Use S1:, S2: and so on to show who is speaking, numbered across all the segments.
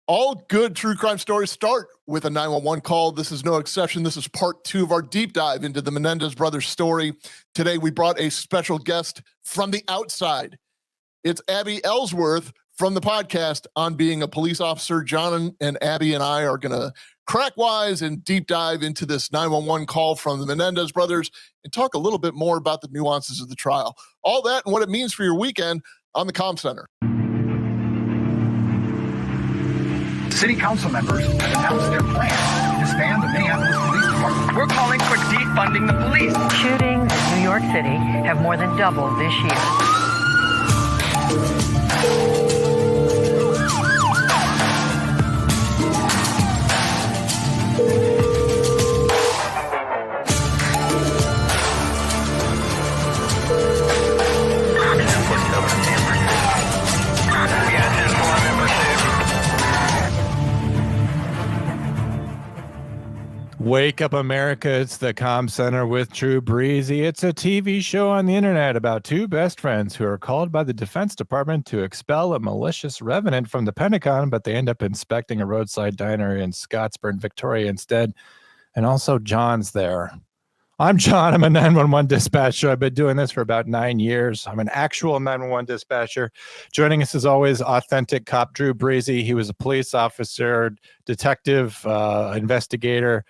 S1: All good true crime stories start with a 911 call. This is no exception. This is part 2 of our deep dive into the Menendez brothers story. Today, we brought a special guest from the outside. It's Abby Ellsworth from the podcast On Being a Police Officer. John and Abby and I are going to crack wise and deep dive into this 911 call from the Menendez brothers and talk a little bit more about the nuances of the trial. All that and what it means for your weekend on the Comm Center.
S2: City council members have announced their plan to disband the Minneapolis Police Department.
S3: We're calling for defunding the police.
S4: Shootings in New York City have more than doubled this year.
S5: Wake up, America. It's the Comm Center with Drew Breezy. It's a TV show on the internet about two best friends who are called by the Defense Department to expel a malicious revenant from the Pentagon, but they end up inspecting a roadside diner in Scottsburg, Victoria instead. And also John's there. I'm John. I'm a 911 dispatcher. I've been doing this for about 9 years. I'm an actual 911 dispatcher. Joining us as always, authentic cop Drew Breezy. He was a police officer, detective, investigator,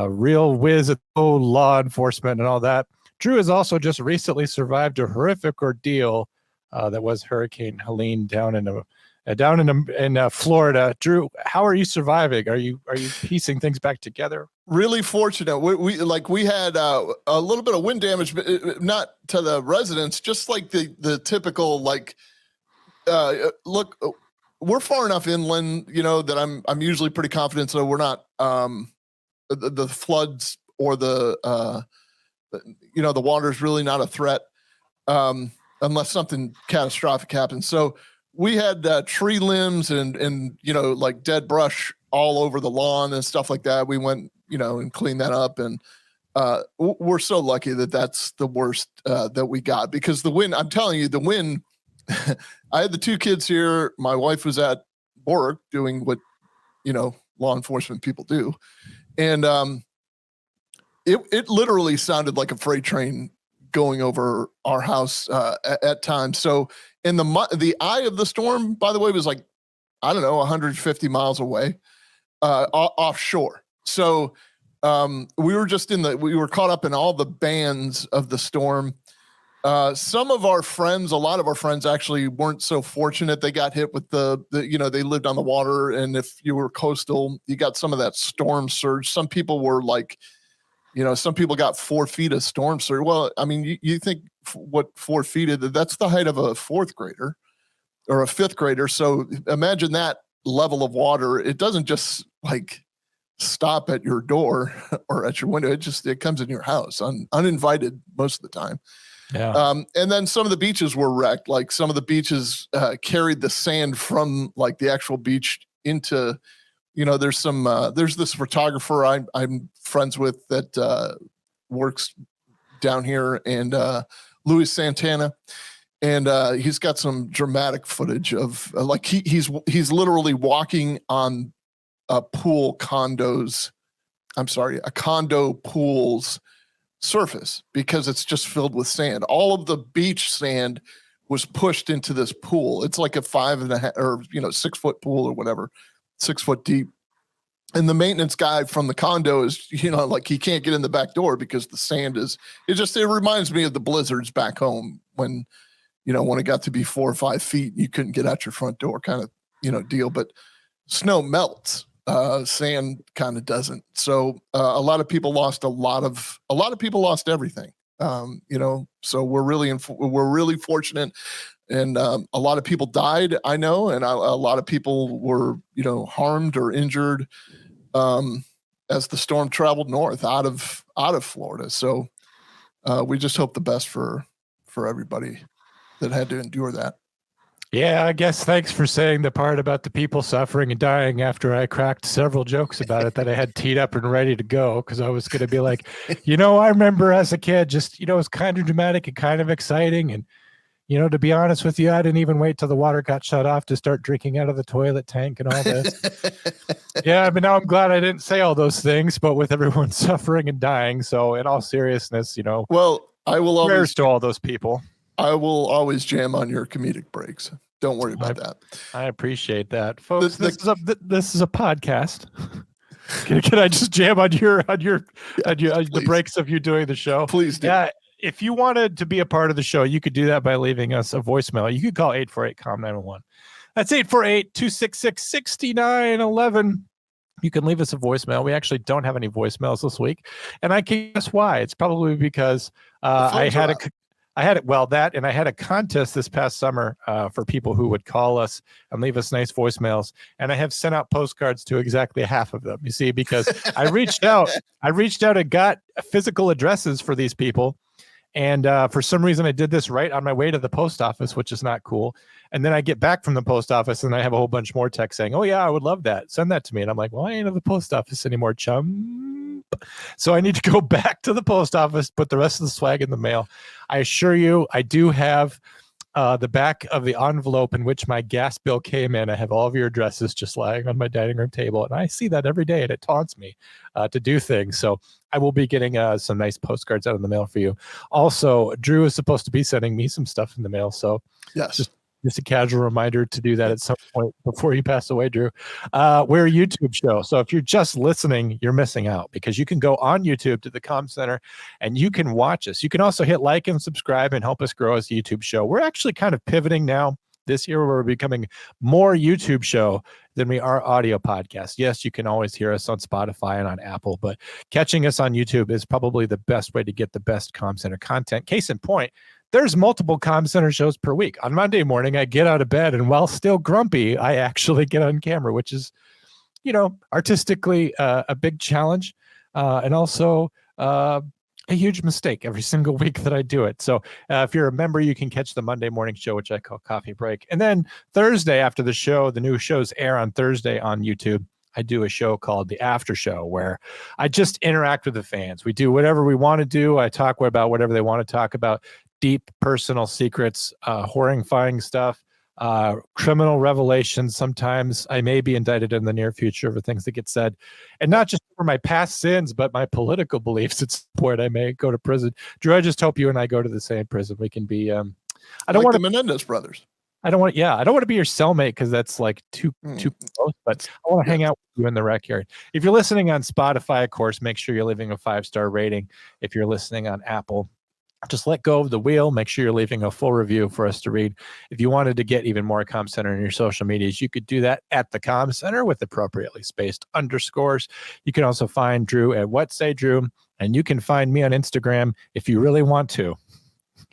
S5: real whiz at law enforcement and all that. Drew has also just recently survived a horrific ordeal that was Hurricane Helene down in Florida. Drew, how are you surviving? Are you piecing things back together?
S1: Really fortunate. We had a little bit of wind damage, but not to the residents. Just like the typical look. We're far enough inland, that I'm usually pretty confident. So we're not the floods or the water is really not a threat unless something catastrophic happens. So we had tree limbs and dead brush all over the lawn and stuff like that. We went and cleaned that up, and we're so lucky that that's the worst that we got, because the wind, I'm telling you, the wind. I had the two kids here. My wife was at work doing what law enforcement people do, and it literally sounded like a freight train going over our house at times. So in the eye of the storm, by the way, was 150 miles away offshore. So we were just we were caught up in all the bands of the storm. Some of our friends, a lot of our friends actually weren't so fortunate. They got hit with they lived on the water. And if you were coastal, you got some of that storm surge. Some people were some people got 4 feet of storm surge. Well, I mean, you think what 4 feet is, that's the height of a 4th grader or a 5th grader. So imagine that level of water. It doesn't just stop at your door or at your window. It comes in your house uninvited most of the time.
S5: Yeah.
S1: And then some of the beaches were wrecked. Like some of the beaches carried the sand from the actual beach into, there's this photographer I'm friends with that works down here, and Louis Santana. And he's got some dramatic footage of he's literally walking on a condo pool's surface because it's just filled with sand. All of the beach sand was pushed into this pool. It's like a 5.5 or 6 foot pool or whatever, 6 foot deep. And the maintenance guy from the condo is, he can't get in the back door because the sand it reminds me of the blizzards back home when it got to be 4 or 5 feet, you couldn't get out your front door kind of, deal. But snow melts. Sand kind of doesn't. So a lot of people lost a lot of people lost everything. So we're really fortunate, and a lot of people died, I know, and a lot of people were harmed or injured as the storm traveled north out of Florida. So we just hope the best for everybody that had to endure that.
S5: Yeah, I guess thanks for saying the part about the people suffering and dying after I cracked several jokes about it that I had teed up and ready to go, because I was going to be like, I remember as a kid, just, it was kind of dramatic and kind of exciting. And, You know, to be honest with you, I didn't even wait till the water got shut off to start drinking out of the toilet tank and all this. Yeah, but now I'm glad I didn't say all those things, but with everyone suffering and dying. So in all seriousness, you know,
S1: Well, I will
S5: prayers
S1: always
S5: to all those people.
S1: I will always jam on your comedic breaks. Don't worry about that.
S5: I appreciate that, folks.
S1: The-
S5: This is a podcast. Can I just jam on the breaks of you doing the show?
S1: Please do.
S5: Yeah. If you wanted to be a part of the show, you could do that by leaving us a voicemail. You could call 848-COM901. That's 848-266-6911. You can leave us a voicemail. We actually don't have any voicemails this week. And I can guess why. It's probably because I had a contest this past summer for people who would call us and leave us nice voicemails. And I have sent out postcards to exactly half of them, you see, because I reached out and got physical addresses for these people. And for some reason, I did this right on my way to the post office, which is not cool. And then I get back from the post office and I have a whole bunch more text saying, oh, yeah, I would love that. Send that to me. And I'm like, well, I ain't at the post office anymore, chum. So I need to go back to the post office, put the rest of the swag in the mail. I assure you, I do have the back of the envelope in which my gas bill came in. I have all of your addresses just lying on my dining room table. And I see that every day and it taunts me to do things. So I will be getting some nice postcards out in the mail for you. Also, Drew is supposed to be sending me some stuff in the mail. So
S1: Yes.
S5: just a casual reminder to do that at some point before you pass away, Drew. We're a YouTube show. So if you're just listening, you're missing out because you can go on YouTube to the Comm Center and you can watch us. You can also hit like and subscribe and help us grow as a YouTube show. We're actually kind of pivoting now. This year, we're becoming more YouTube show than we are audio podcast. Yes, you can always hear us on Spotify and on Apple, but catching us on YouTube is probably the best way to get the best Comm Center content. Case in point, there's multiple Comm Center shows per week. On Monday morning, I get out of bed, and while still grumpy, I actually get on camera, which is, you know, artistically a big challenge, and also a huge mistake every single week that I do it. So if you're a member, you can catch the Monday morning show, which I call Coffee Break. And then Thursday after the show, the new shows air on Thursday on YouTube. I do a show called The After Show where I just interact with the fans. We do whatever we want to do. I talk about whatever they want to talk about. Deep personal secrets, horrifying stuff, criminal revelations. Sometimes I may be indicted in the near future for things that get said, and not just for my past sins, but my political beliefs. At some point, I may go to prison. Drew, I just hope you and I go to the same prison. We can be. I don't want
S1: the Menendez brothers.
S5: I don't want. Yeah, I don't want to be your cellmate because that's like too close. But I want to hang out with you in the rec yard. If you're listening on Spotify, of course, make sure you're leaving a 5-star rating. If you're listening on Apple, just let go of the wheel. Make sure you're leaving a full review for us to read. If you wanted to get even more Comm Center in your social medias, you could do that at the Comm Center with appropriately spaced underscores. You can also find Drew at What Say Drew, and you can find me on Instagram if you really want to.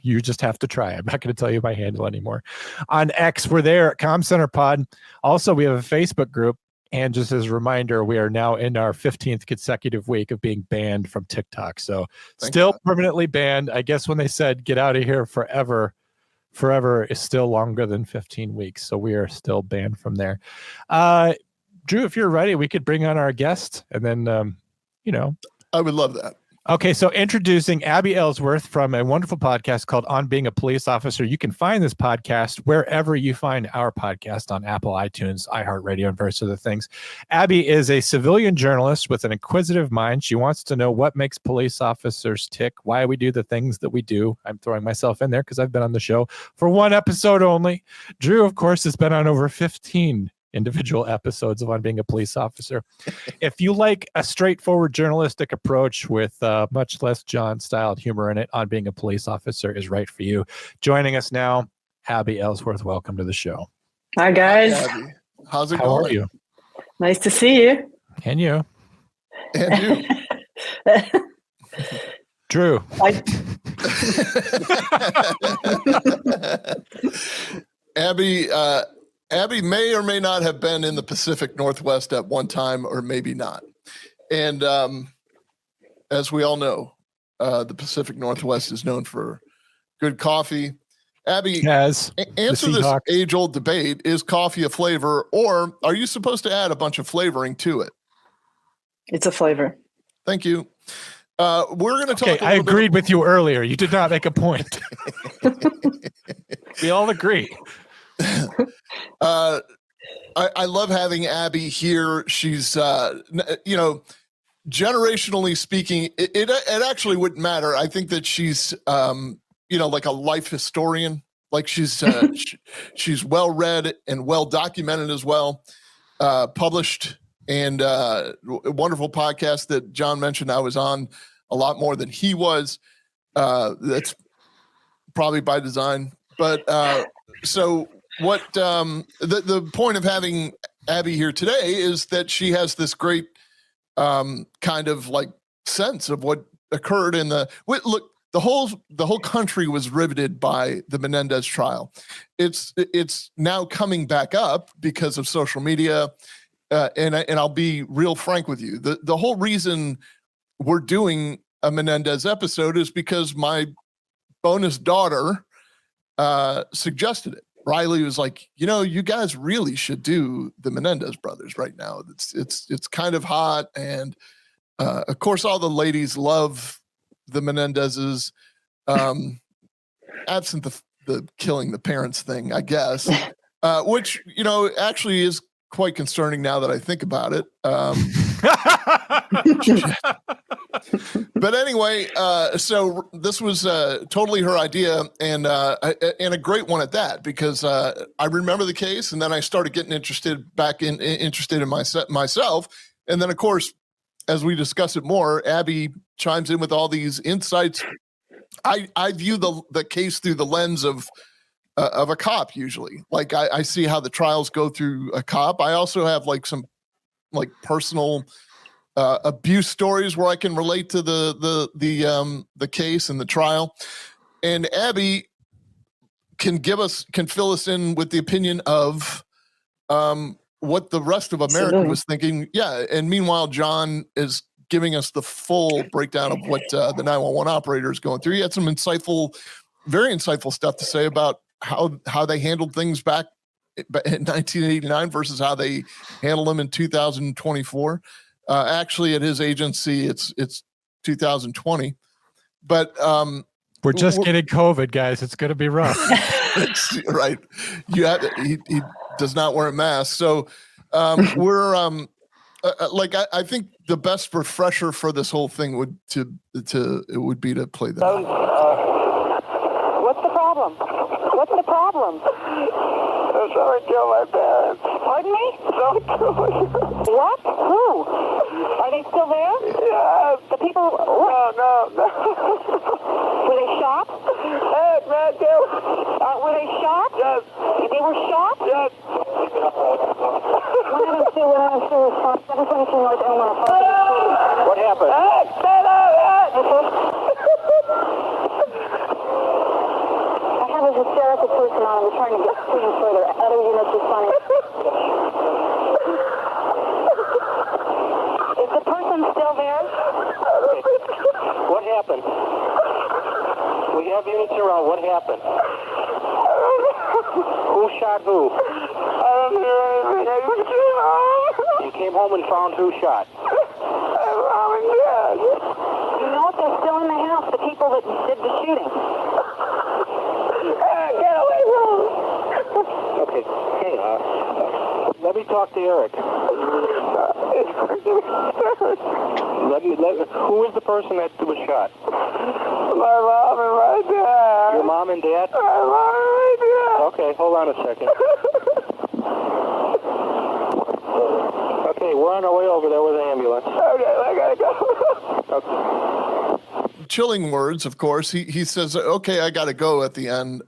S5: You just have to try. I'm not going to tell you my handle anymore. On X, we're there at Comm Center Pod. Also, we have a Facebook group. And just as a reminder, we are now in our 15th consecutive week of being banned from TikTok. So still permanently banned. I guess when they said get out of here forever is still longer than 15 weeks. So we are still banned from there. Drew, if you're ready, we could bring on our guest and then,
S1: I would love that.
S5: Okay, so introducing Abby Ellsworth from a wonderful podcast called On Being a Police Officer. You can find this podcast wherever you find our podcast on Apple, iTunes, iHeartRadio, and various other things. Abby is a civilian journalist with an inquisitive mind. She wants to know what makes police officers tick, why we do the things that we do. I'm throwing myself in there because I've been on the show for one episode only. Drew, of course, has been on over 15 individual episodes of On Being a Police Officer. If you like a straightforward journalistic approach with much less John-styled humor in it, On Being a Police Officer is right for you. Joining us now, Abby Ellsworth. Welcome to the show.
S6: Hi, guys.
S1: Hi, Abby. How's it
S5: How
S1: going?
S5: are you?
S6: Nice to see you.
S5: And you?
S1: And you.
S5: Drew.
S1: Abby may or may not have been in the Pacific Northwest at one time, or maybe not. And as we all know, the Pacific Northwest is known for good coffee. Abby, answer this age-old debate. Is coffee a flavor, or are you supposed to add a bunch of flavoring to it?
S6: It's a flavor.
S1: Thank you. We're going to talk.
S5: I agreed with you earlier. You did not make a point. We all agree.
S1: I love having Abby here. She's, generationally speaking, it actually wouldn't matter. I think that she's, like a life historian. Like she's well read and well documented as well. Published and a wonderful podcast that John mentioned. I was on a lot more than he was. That's probably by design. But so what the point of having Abby here today is that she has this great kind of like sense of what occurred in the look. The whole country was riveted by the Menendez trial. It's now coming back up because of social media, and I'll be real frank with you. The whole reason we're doing a Menendez episode is because my bonus daughter suggested it. Riley was like, you guys really should do the Menendez brothers right now. It's kind of hot, and of course, all the ladies love the Menendezes, absent the killing the parents thing, I guess, which actually is quite concerning now that I think about it. But anyway, so this was totally her idea, and a great one at that, because I remember the case, and then I started getting interested in myself, and then of course, as we discuss it more, Abby chimes in with all these insights. I view the case through the lens of a cop usually. Like I see how the trials go through a cop. I also have like some like personal abuse stories where I can relate to the case and the trial. And Abby can fill us in with the opinion of what the rest of America was thinking. Yeah. And meanwhile, John is giving us the full breakdown of what the 911 operator is going through. He had some very insightful stuff to say about how they handled things back in 1989 versus how they handle them in 2024. Actually, at his agency, it's 2020. But
S5: we're just getting COVID, guys. It's going to be rough.
S1: Right. He does not wear a mask. So we're I think the best refresher for this whole thing would be to play that.
S7: What's the problem? What's the problem? Someone killed my parents. Pardon me? Someone killed my parents. What? Who? Are they still there? Yes. The people... No. Were they shot? Yes, man, were they shot? Yes. They were shot? Yes. What happened? I have a hysterical person on. I'm trying to get screen further. Other units responding. Is the person still there? What happened? We have units around. What happened? Who shot who? I don't know anything. You came home and found who shot? Mom and Dad. You know if they're still in the house, the people that did the shooting. Get away from them. Okay. Hey, let me talk to Eric. Who is the person that was shot? My mom and my dad. Your mom and dad? My mom and my dad. Okay, hold on a second. Okay, we're on our way over there with the ambulance. Okay, I gotta go.
S1: Okay. Chilling words, of course. He says, okay, I gotta go at the end.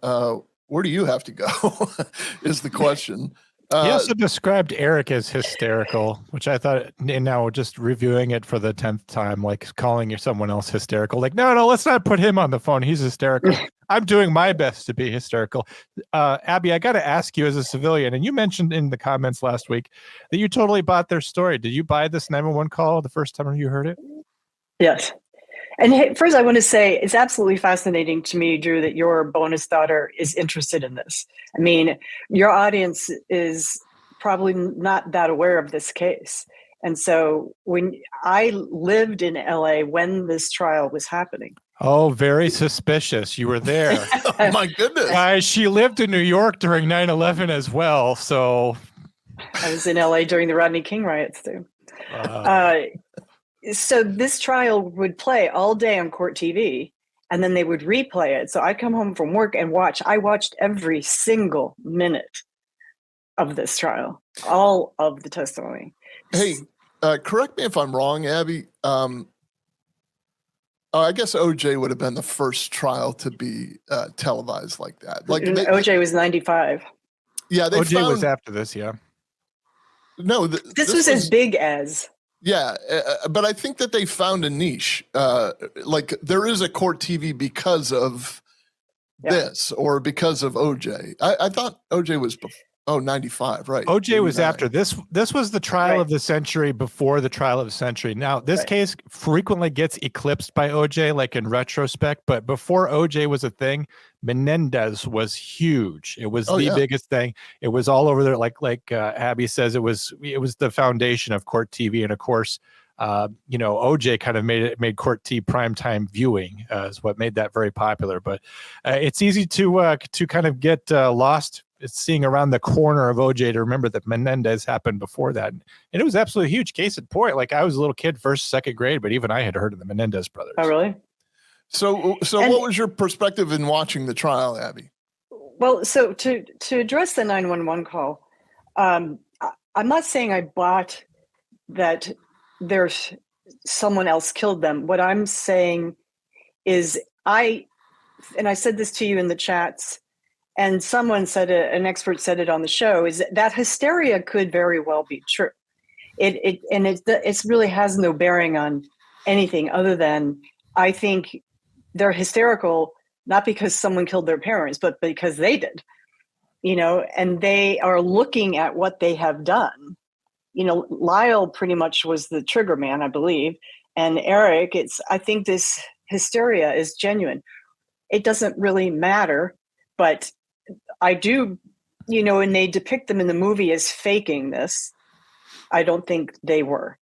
S1: Where do you have to go is the question.
S5: He also described Eric as hysterical, which I thought, and now just reviewing it for the 10th time, like calling someone else hysterical. Like, no, let's not put him on the phone. He's hysterical. I'm doing my best to be hysterical. Abby, I got to ask you as a civilian, and you mentioned in the comments last week that you totally bought their story. Did you buy this 911 call the first time you heard it?
S6: Yes. And hey, first, I want to say it's absolutely fascinating to me, Drew, that your bonus daughter is interested in this. I mean, your audience is probably not that aware of this case. And so when I lived in LA when this trial was happening.
S5: Oh, very suspicious. You were there.
S1: Oh my goodness.
S5: Guys, she lived in New York during 9/11 as well. So
S6: I was in LA during the Rodney King riots too. So this trial would play all day on court TV, and then they would replay it. So I'd come home from work and watch. I watched every single minute of this trial, all of the testimony.
S1: Hey, correct me if I'm wrong, Abby. I guess OJ would have been the first trial to be televised like that. Like
S6: OJ was 95.
S1: Yeah,
S5: OJ was after this. Yeah.
S1: No,
S6: this was as big as.
S1: Yeah, but I think that they found a niche. Like there is a court TV because of this or because of OJ. I thought OJ was 95, right?
S5: OJ was after this. This was the trial of the century before the trial of the century. Now, this case frequently gets eclipsed by OJ, like in retrospect. But before OJ was a thing, Menendez was huge. It was the biggest thing. It was all over there. Like Abby says, it was the foundation of court TV. And of course, OJ kind of made court TV primetime viewing is what made that very popular. But it's easy to kind of get lost. It's seeing around the corner of OJ to remember that Menendez happened before that. And it was absolutely a huge case in point. Like I was a little kid, first, second grade, but even I had heard of the Menendez brothers.
S6: Oh, really?
S1: So what was your perspective in watching the trial, Abby?
S6: Well, so to address the 911 call, I'm not saying I bought that there's someone else killed them. What I'm saying is and I said this to you in the chats, and someone said an expert said it on the show, is that hysteria could very well be true. It really has no bearing on anything other than I think they're hysterical, not because someone killed their parents, but because they did, and they are looking at what they have done. Lyle pretty much was the trigger man, I believe. And Erik, I think this hysteria is genuine. It doesn't really matter, but I do, and they depict them in the movie as faking this. I don't think they were.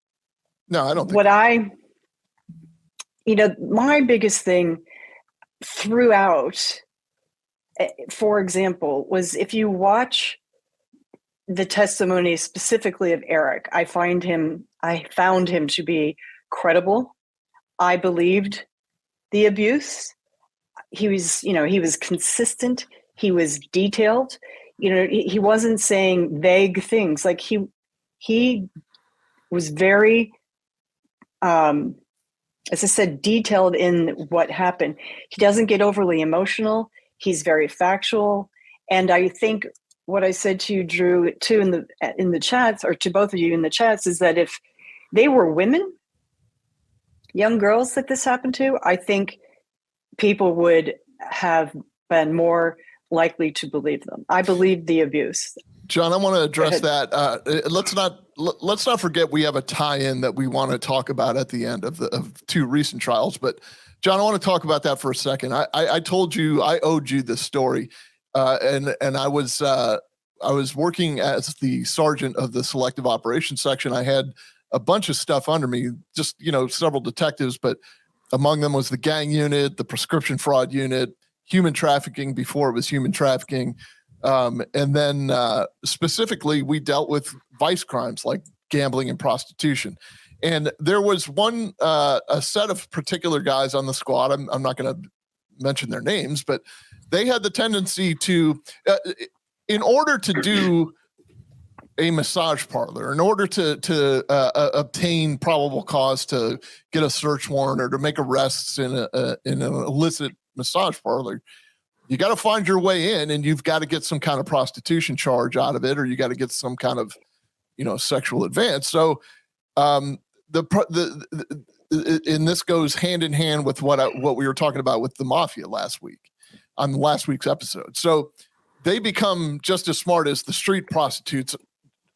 S1: No, I don't think.
S6: My biggest thing throughout, for example, was if you watch the testimony specifically of Erik, I found him to be credible. I believed the abuse. He was consistent. He was detailed. He wasn't saying vague things. Like he was very, as I said, detailed in what happened. He doesn't get overly emotional. He's very factual. And I think what I said to you, Drew, too, in the chats, or to both of you in the chats, is that if they were women, young girls that this happened to, I think people would have been more likely to believe them. I believe the abuse.
S1: John, I want to address that. Let's not forget we have a tie-in that we want to talk about at the end of two recent trials. But John, I want to talk about that for a second. I told you I owed you this story, and I was working as the sergeant of the selective operations section. I had a bunch of stuff under me, just several detectives, but among them was the gang unit, the prescription fraud unit, human trafficking before it was human trafficking. And then specifically, we dealt with vice crimes like gambling and prostitution. And there was a set of particular guys on the squad. I'm not going to mention their names, but they had the tendency to, in order to do a massage parlor, in order to obtain probable cause to get a search warrant or to make arrests in an illicit massage parlor, you got to find your way in, and you've got to get some kind of prostitution charge out of it, or you got to get some kind of, sexual advance. So, and this goes hand in hand with what we were talking about with the mafia last week on last week's episode. So they become just as smart as the street prostitutes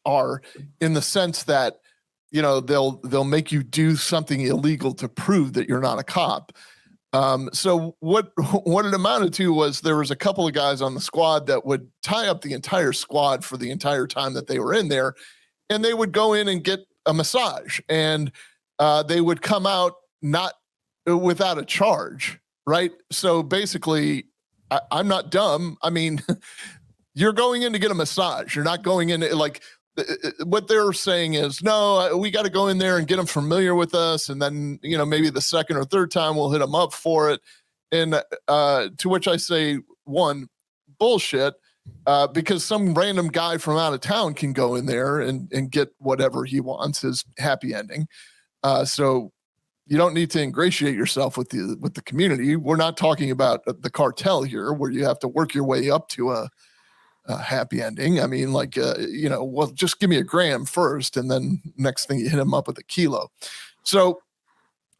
S1: are, in the sense that, they'll make you do something illegal to prove that you're not a cop. So what it amounted to was there was a couple of guys on the squad that would tie up the entire squad for the entire time that they were in there, and they would go in and get a massage, and they would come out not without a charge, right? So basically, I'm not dumb. I mean, you're going in to get a massage. You're not going in like what they're saying is, no, we got to go in there and get them familiar with us, and then maybe the second or third time we'll hit them up for it. And to which I say, one, bullshit. Because some random guy from out of town can go in there and get whatever he wants, his happy ending. So you don't need to ingratiate yourself with the community. We're not talking about the cartel here, where you have to work your way up to a happy ending. I mean, like, well, just give me a gram first, and then next thing you hit him up with a kilo. So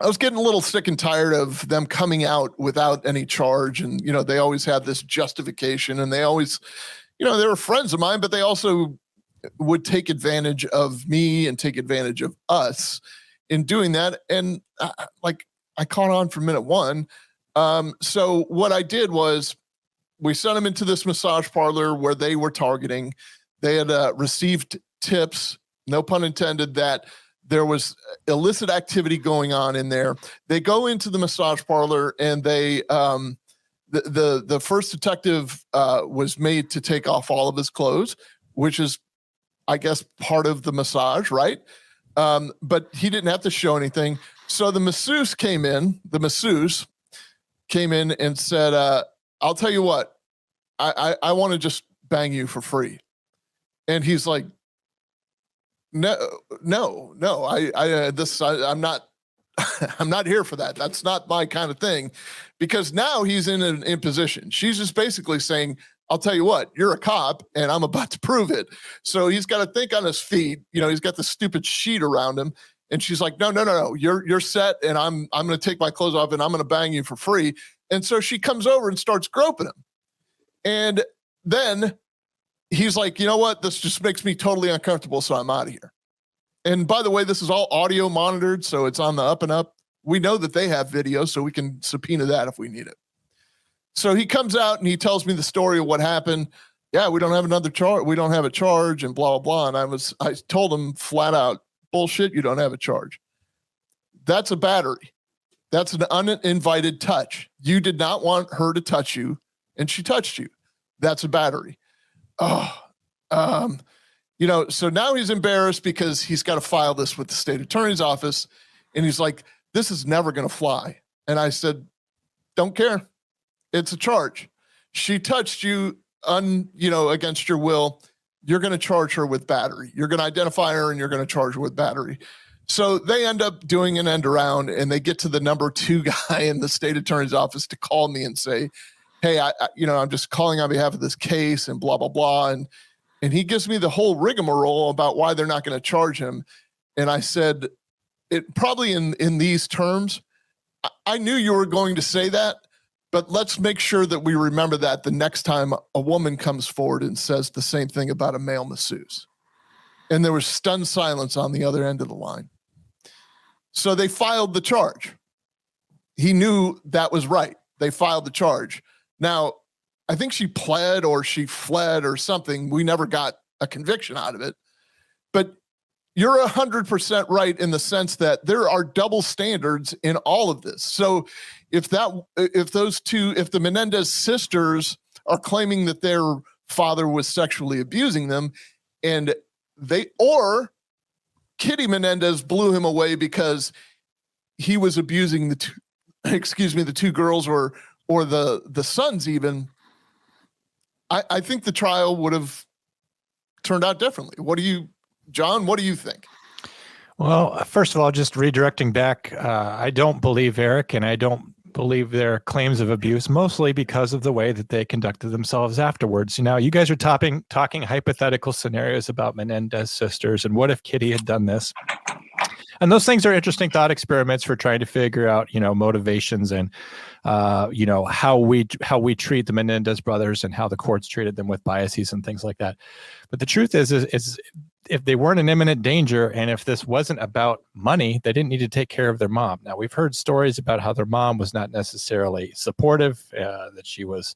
S1: I was getting a little sick and tired of them coming out without any charge. And, they always had this justification, and they always, they were friends of mine, but they also would take advantage of me and take advantage of us in doing that. And I caught on from minute one. So what I did was we sent them into this massage parlor where they were targeting. They had received tips, no pun intended, that there was illicit activity going on in there. They go into the massage parlor, and they, the first detective was made to take off all of his clothes, which is, I guess, part of the massage, right? But he didn't have to show anything. So the masseuse came in and said, I'll tell you what, I want to just bang you for free. And he's like, no, I'm not I'm not here for that. That's not my kind of thing. Because now he's in an imposition. She's just basically saying, I'll tell you what, you're a cop, and I'm about to prove it. So he's got to think on his feet. He's got the stupid sheet around him, and she's like, no, you're set, and I'm going to take my clothes off, and I'm going to bang you for free. And so she comes over and starts groping him. And then he's like, you know what? This just makes me totally uncomfortable, so I'm out of here. And by the way, this is all audio monitored, so it's on the up and up. We know that they have video, so we can subpoena that if we need it. So he comes out and he tells me the story of what happened. Yeah, we don't have another charge. We don't have a charge, and blah, blah, blah. And I told him flat out, bullshit, you don't have a charge. That's a battery. That's an uninvited touch. You did not want her to touch you, and she touched you. That's a battery. So now he's embarrassed because he's got to file this with the state attorney's office. And he's like, this is never going to fly. And I said, don't care. It's a charge. She touched you against your will. You're going to charge her with battery. You're going to identify her, and you're going to charge her with battery. So they end up doing an end around, and they get to the number 2 guy in the state attorney's office to call me and say, hey, I'm just calling on behalf of this case, and blah, blah, blah. And he gives me the whole rigmarole about why they're not going to charge him. And I said, it probably in these terms, I knew you were going to say that, but let's make sure that we remember that the next time a woman comes forward and says the same thing about a male masseuse. And there was stunned silence on the other end of the line. So they filed the charge. He knew that was right. They filed the charge. Now, I think she pled or she fled or something. We never got a conviction out of it. But you're 100% right in the sense that there are double standards in all of this. So if the Menendez sisters are claiming that their father was sexually abusing them, and or Kitty Menendez blew him away because he was abusing the two girls or the sons even, I think the trial would have turned out differently. John, what do you think?
S5: Well, first of all, just redirecting back, I don't believe Erik, and I don't believe their claims of abuse, mostly because of the way that they conducted themselves afterwards. You guys are talking hypothetical scenarios about Menendez sisters, and what if Kitty had done this? And those things are interesting thought experiments for trying to figure out, motivations and, how we treat the Menendez brothers and how the courts treated them with biases and things like that. But the truth is if they weren't in imminent danger, and if this wasn't about money, they didn't need to take care of their mom. Now, we've heard stories about how their mom was not necessarily supportive, that she was.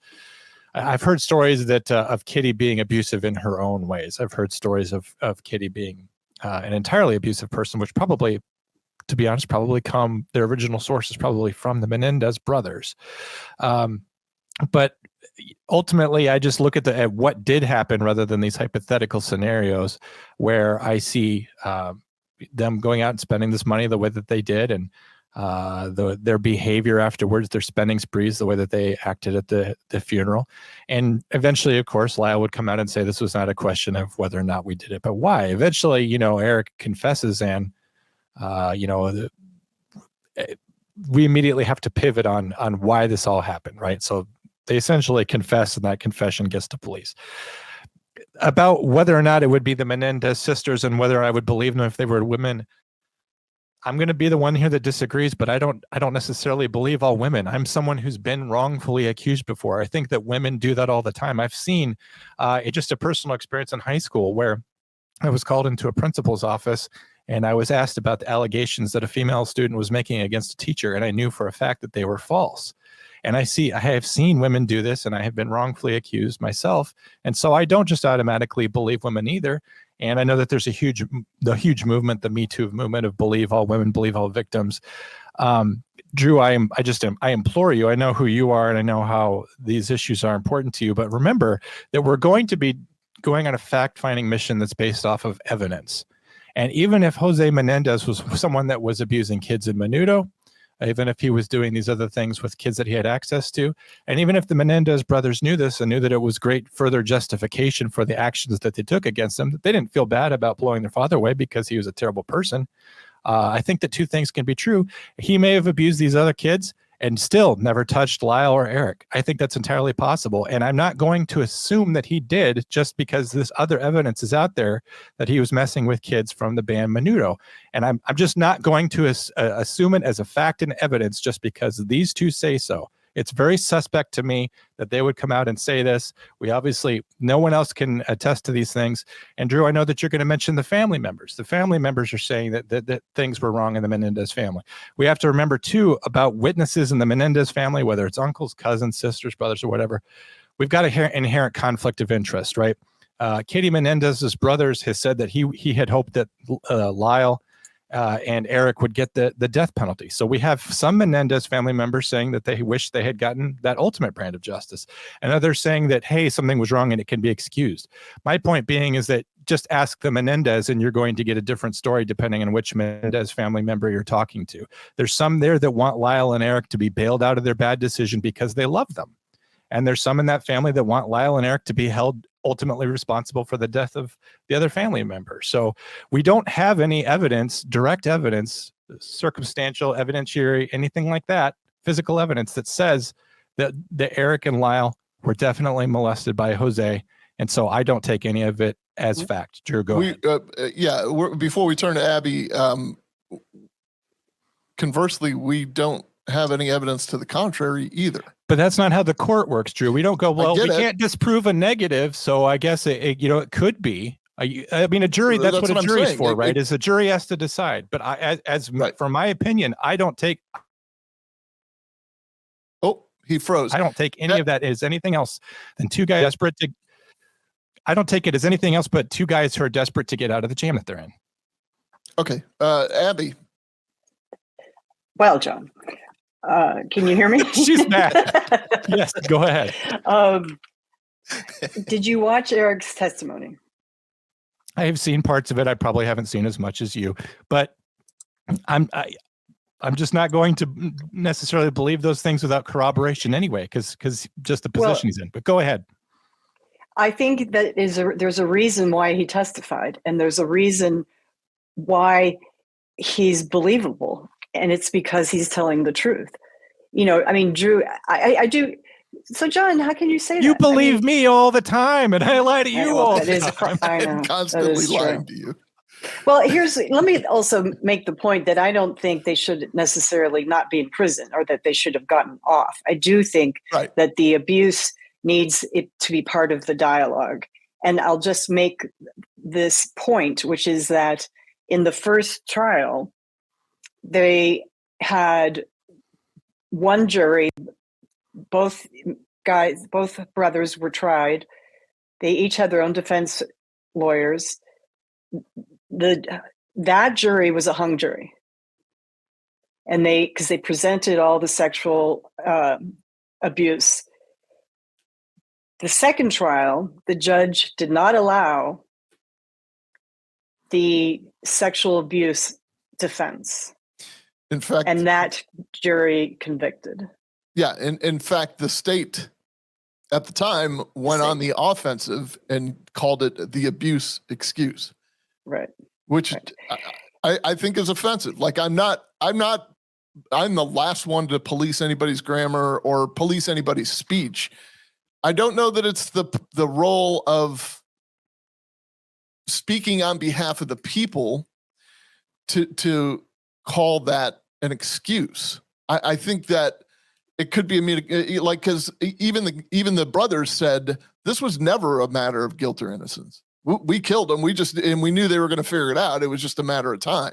S5: I've heard stories that of Kitty being abusive in her own ways. I've heard stories of Kitty being an entirely abusive person, which probably, to be honest, their original source is probably from the Menendez brothers. But ultimately, I just look at what did happen rather than these hypothetical scenarios where I see them going out and spending this money the way that they did, and their behavior afterwards, their spending sprees, the way that they acted at the funeral. And eventually, of course, Lyle would come out and say this was not a question of whether or not we did it, but why. Eventually, Erik confesses, and we immediately have to pivot on why this all happened, right? So they essentially confess, and that confession gets to police. About whether or not it would be the Menendez sisters and whether I would believe them if they were women, I'm going to be the one here that disagrees, but I don't necessarily believe all women. I'm someone who's been wrongfully accused before. I think that women do that all the time. I've seen just a personal experience in high school where I was called into a principal's office, and I was asked about the allegations that a female student was making against a teacher, and I knew for a fact that they were false. And I have seen women do this, and I have been wrongfully accused myself. And so I don't just automatically believe women either. And I know that there's the huge movement, the Me Too movement of believe all women, believe all victims. Drew, I implore you, I know who you are, and I know how these issues are important to you, but remember that we're going to be going on a fact-finding mission that's based off of evidence. And even if Jose Menendez was someone that was abusing kids in Menudo, even if he was doing these other things with kids that he had access to, and even if the Menendez brothers knew this and knew that it was great further justification for the actions that they took against him, they didn't feel bad about blowing their father away because he was a terrible person. I think that two things can be true. He may have abused these other kids and still never touched Lyle or Erik. I think that's entirely possible. And I'm not going to assume that he did just because this other evidence is out there that he was messing with kids from the band Menudo. And I'm just not going to assume it as a fact and evidence just because these two say so. It's very suspect to me that they would come out and say this. No one else can attest to these things. And Drew, I know that you're going to mention the family members. The family members are saying that things were wrong in the Menendez family. We have to remember too about witnesses in the Menendez family, whether it's uncles, cousins, sisters, brothers, or whatever. We've got an inherent conflict of interest, right? Katie Menendez's brothers has said that he had hoped that Lyle and Erik would get the death penalty. So we have some Menendez family members saying that they wish they had gotten that ultimate brand of justice, and others saying that, hey, something was wrong and it can be excused. My point being is that just ask the Menendez and you're going to get a different story depending on which Menendez family member you're talking to. There's some there that want Lyle and Erik to be bailed out of their bad decision because they love them. And there's some in that family that want Lyle and Erik to be held ultimately responsible for the death of the other family member. So we don't have any evidence, direct evidence, circumstantial, evidentiary, anything like that, physical evidence that says that Erik and Lyle were definitely molested by Jose. And so I don't take any of it as fact. Drew, go ahead.
S1: Before we turn to Abby, conversely, we don't have any evidence to the contrary either.
S5: But that's not how the court works, Drew. We don't go, well, we can't disprove a negative, so I guess it could be. I mean, a jury, that's what a jury's for, right? Is a jury has to decide. But from my opinion, I don't take...
S1: Oh, he froze.
S5: I don't take any of that as anything else than two guys desperate to... I don't take it as anything else but two guys who are desperate to get out of the jam that they're in.
S1: Okay. Abby.
S6: Well, John, can you hear me?
S5: She's mad. Yes, go ahead.
S6: Did you watch Erik's testimony?
S5: I have seen parts of it. I probably haven't seen as much as you, but I'm just not going to necessarily believe those things without corroboration anyway, because just the position he's in. But go ahead.
S6: I think that there's a reason why he testified, and there's a reason why he's believable, and it's because he's telling the truth. I mean, Drew, I do. So, John, how can you say that?
S5: You believe me all the time, and I lie to you all the time.
S1: I'm constantly lying to you.
S6: Well, let me also make the point that I don't think they should necessarily not be in prison or that they should have gotten off. I do think that the abuse needs it to be part of the dialogue. And I'll just make this point, which is that in the first trial, they had one jury, both brothers were tried. They each had their own defense lawyers. that jury was a hung jury, and because they presented all the sexual abuse. The second trial, the judge did not allow the sexual abuse defense.
S1: In fact,
S6: and that jury convicted.
S1: Yeah, in fact, the state at the time went on the offensive and called it the abuse excuse.
S6: Right.
S1: Which
S6: right.
S1: I think is offensive. Like I'm the last one to police anybody's grammar or police anybody's speech. I don't know that it's the role of speaking on behalf of the people to call that an excuse. I think that it could be like, because even the brothers said this was never a matter of guilt or innocence. We killed them. And we knew they were going to figure it out. It was just a matter of time.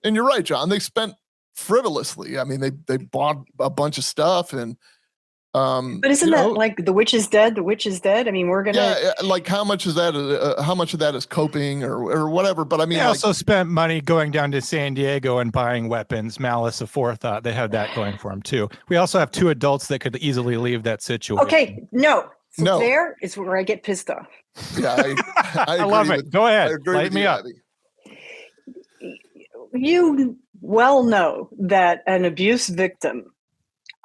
S1: And you're right, John. They spent frivolously. I mean, they bought a bunch of stuff and.
S6: But isn't that like the witch is dead? The witch is dead. I mean, we're gonna.
S1: Yeah, like how much is that? How much of that is coping or whatever? But I mean,
S5: they also spent money going down to San Diego and buying weapons. Malice aforethought. They had that going for them too. We also have two adults that could easily leave that situation.
S6: Okay, no.
S1: No.
S6: There is where I get pissed off.
S1: Yeah, I
S5: love it. Go ahead, light me up.
S1: Abby.
S6: You well know that an abuse victim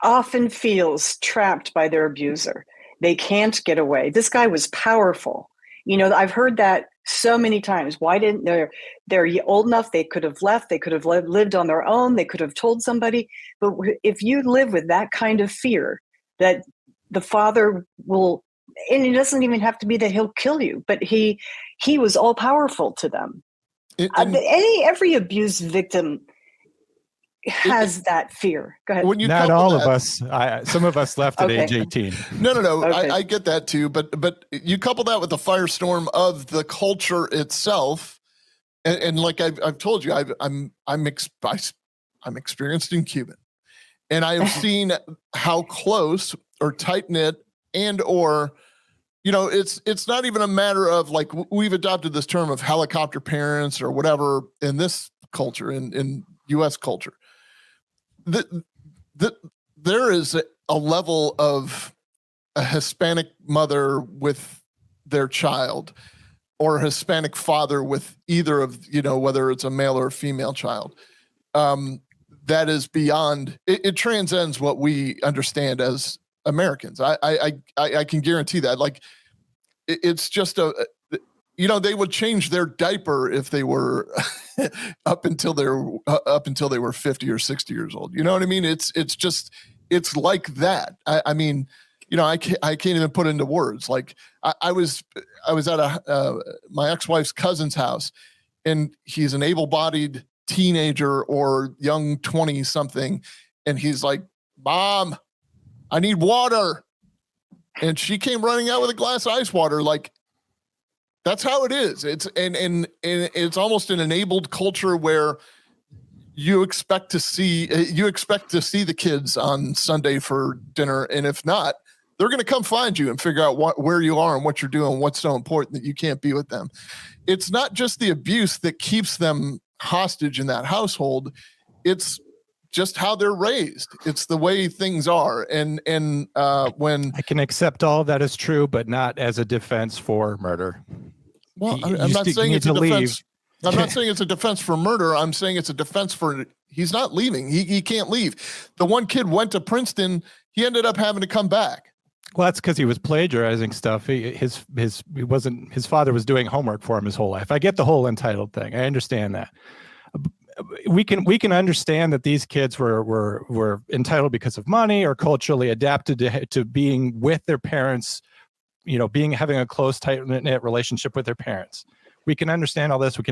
S6: often feels trapped by their abuser. They can't get away. This guy was powerful. You know, I've heard that so many times. Why didn't they're old enough? They could have left. They could have lived on their own. They could have told somebody. But if you live with that kind of fear that the father will, and it doesn't even have to be that he'll kill you, but he was all powerful to them. Every abuse victim has that fear. Go ahead.
S1: When you
S5: Not all of us. Some of us left at age 18.
S1: No.
S6: Okay.
S1: I get that too, but you couple that with the firestorm of the culture itself, and like I've told you, I'm experienced in Cuban, and I have seen how close or tight knit or. You know, it's not even a matter of like we've adopted this term of helicopter parents or whatever in this culture, in U.S. culture. There is a level of a Hispanic mother with their child or a Hispanic father with either of, whether it's a male or a female child, that is beyond, it transcends what we understand as Americans. I can guarantee that. Like, it's just they would change their diaper if they were up until they were 50 or 60 years old. You know what I mean? It's like that. I mean, I can't even put into words. Like I was at my ex-wife's cousin's house, and he's an able-bodied teenager or young 20 something. And he's like, "Mom, I need water." And she came running out with a glass of ice water. Like, that's how it is. It's and it's almost an enabled culture where you expect to see the kids on Sunday for dinner, and if not, they're going to come find you and figure out where you are and what you're doing, what's so important that you can't be with them. It's not just the abuse that keeps them hostage in that household. It's just how they're raised. It's the way things are. And when
S5: I can accept all that is true, but not as a defense for murder.
S1: Well, I'm not saying it's a defense. I'm not saying it's a defense for murder. I'm saying it's a defense for he's not leaving. He can't leave. The one kid went to Princeton. He ended up having to come back.
S5: Well, that's because he was plagiarizing stuff. His father was doing homework for him his whole life. I get the whole entitled thing. I understand that. We can understand that these kids were entitled because of money or culturally adapted to being with their parents, having a close, tight-knit relationship with their parents. We can understand all this. We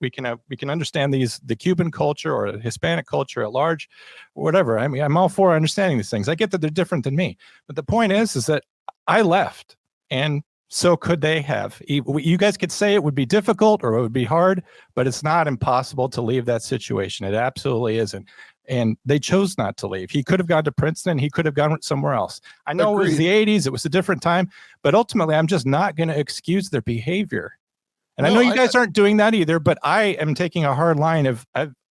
S5: can understand the Cuban culture or the Hispanic culture at large, whatever. I mean, I'm all for understanding these things. I get that they're different than me, but the point is that I left, and so could they have. You guys could say it would be difficult or it would be hard, but it's not impossible to leave that situation. It absolutely isn't. And they chose not to leave. He could have gone to Princeton. He could have gone somewhere else. I know Agreed. It was the 80s. It was a different time. But ultimately, I'm just not going to excuse their behavior. And I know you guys aren't doing that either, but I am taking a hard line of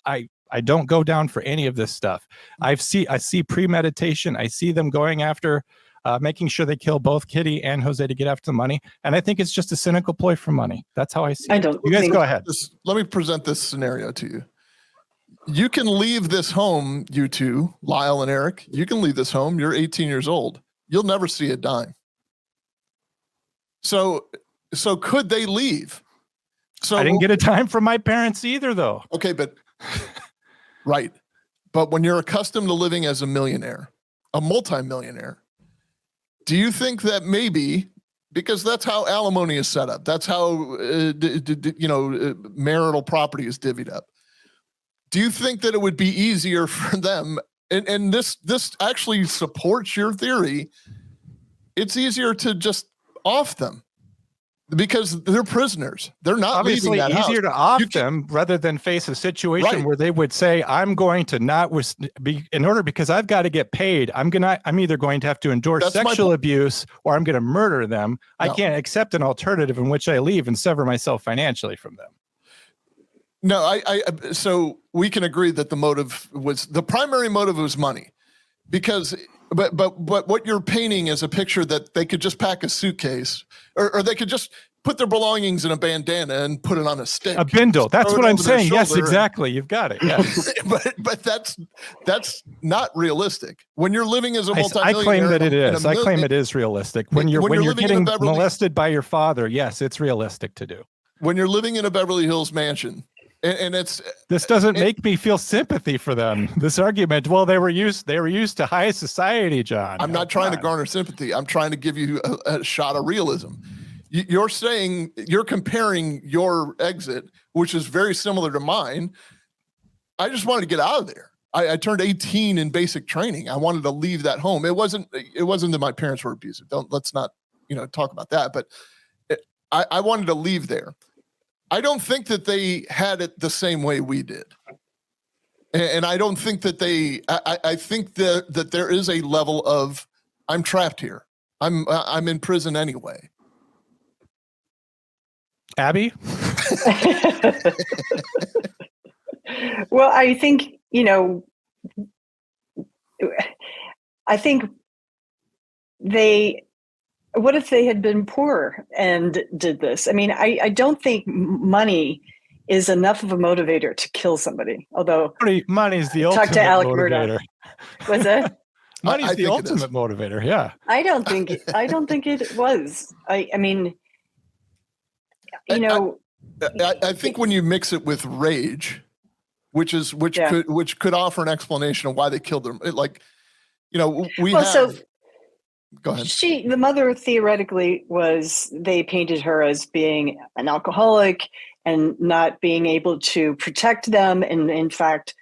S5: I don't go down for any of this stuff. I see premeditation. I see them going after, making sure they kill both Kitty and Jose to get after the money. And I think it's just a cynical ploy for money. That's how I see it. You guys go ahead.
S1: Let me present this scenario to you. You can leave this home, you two, Lyle and Eric. You can leave this home. You're 18 years old. You'll never see a dime. So could they leave? So
S5: I didn't get a dime from my parents either, though.
S1: Okay, but right. But when you're accustomed to living as a millionaire, a multimillionaire, do you think that maybe, because that's how alimony is set up, that's how marital property is divvied up, do you think that it would be easier for them, and this actually supports your theory, it's easier to just off them because they're prisoners. They're not
S5: obviously
S1: leaving that
S5: easier
S1: house.
S5: to off them rather than face a situation where they would say, I'm going to not be in order because I've got to get paid. I'm either going to have to endure sexual abuse or I'm going to murder them. No. I can't accept an alternative in which I leave and sever myself financially from them.
S1: No, so we can agree that the primary motive was money, because, but what you're painting is a picture that they could just pack a suitcase or they could just put their belongings in a bandana and put it on a stick.
S5: A bindle. That's what I'm saying. Yes, exactly. You've got it. Yes.
S1: but that's not realistic. When you're living as a multimillionaire,
S5: I claim that it is. I claim it is realistic. When you're getting molested by your father, yes, it's realistic to do.
S1: When you're living in a Beverly Hills mansion, and
S5: this doesn't make me feel sympathy for them. This argument, well, they were used to high society, John.
S1: I'm not trying to garner sympathy. I'm trying to give you a shot of realism. You're saying, you're comparing your exit, which is very similar to mine. I just wanted to get out of there. I turned 18 in basic training. I wanted to leave that home. It wasn't that my parents were abusive. Let's not talk about that. But I wanted to leave there. I don't think that they had it the same way we did. And I don't think that I think that there is a level of, I'm trapped here. I'm in prison anyway.
S5: Abby?
S6: Well, I think, what if they had been poor and did this? I mean, I don't think money is enough of a motivator to kill somebody. Although
S5: money's the ultimate
S6: talk to Alec
S5: motivator.
S6: Murdoch. Was it?
S5: Money's the ultimate motivator. Yeah.
S6: I don't think it was. I mean,
S1: I think when you mix it with rage, which could offer an explanation of why they killed them. Go ahead.
S6: The mother theoretically they painted her as being an alcoholic and not being able to protect them. And in fact,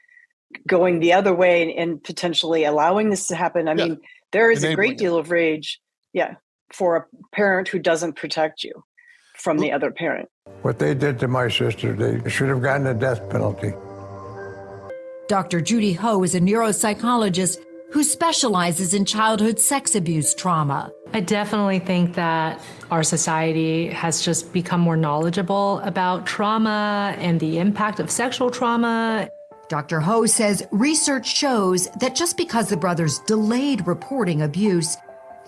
S6: going the other way and potentially allowing this to happen. I mean, there is a great deal of rage. Yeah. For a parent who doesn't protect you from the other parent.
S8: What they did to my sister, they should have gotten a death penalty.
S9: Dr. Judy Ho is a neuropsychologist who specializes in childhood sex abuse trauma.
S10: I definitely think that our society has just become more knowledgeable about trauma and the impact of sexual trauma.
S9: Dr. Ho says research shows that just because the brothers delayed reporting abuse,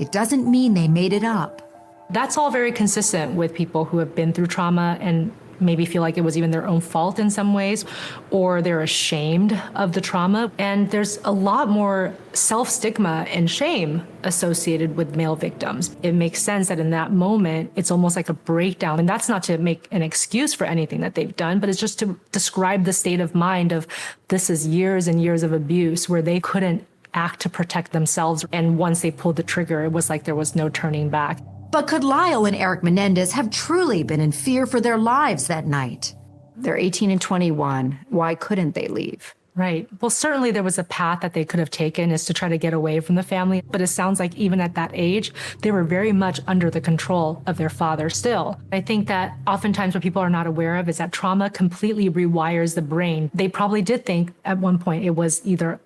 S9: it doesn't mean they made it up.
S10: That's all very consistent with people who have been through trauma and maybe feel like it was even their own fault in some ways, or they're ashamed of the trauma. And there's a lot more self-stigma and shame associated with male victims. It makes sense that in that moment, it's almost like a breakdown. And that's not to make an excuse for anything that they've done, but it's just to describe the state of mind of this is years and years of abuse where they couldn't act to protect themselves. And once they pulled the trigger, it was like there was no turning back.
S9: But could Lyle and Erik Menéndez have truly been in fear for their lives that night?
S11: They're 18 and 21. Why couldn't they leave?
S10: Right. Well, certainly there was a path that they could have taken is to try to get away from the family. But it sounds like even at that age, they were very much under the control of their father still. I think that oftentimes what people are not aware of is that trauma completely rewires the brain. They probably did think at one point it was either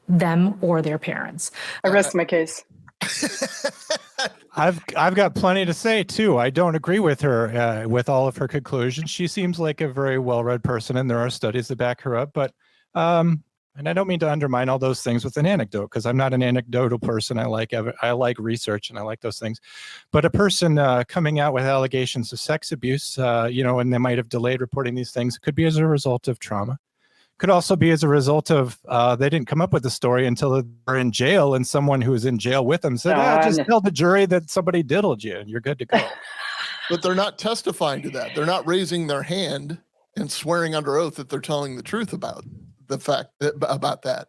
S10: them or their parents.
S6: I rest my case.
S5: I've got plenty to say too. I don't agree with her with all of her conclusions. She seems like a very well-read person, and there are studies to back her up. But and I don't mean to undermine all those things with an anecdote, because I'm not an anecdotal person. I like research and I like those things. But a person coming out with allegations of sex abuse, and they might have delayed reporting these things, could be as a result of trauma. Could also be as a result of they didn't come up with the story until they were in jail, and someone who was in jail with them said, just tell the jury that somebody diddled you and you're good to go.
S1: But they're not testifying to that. They're not raising their hand and swearing under oath that they're telling the truth about the fact about that.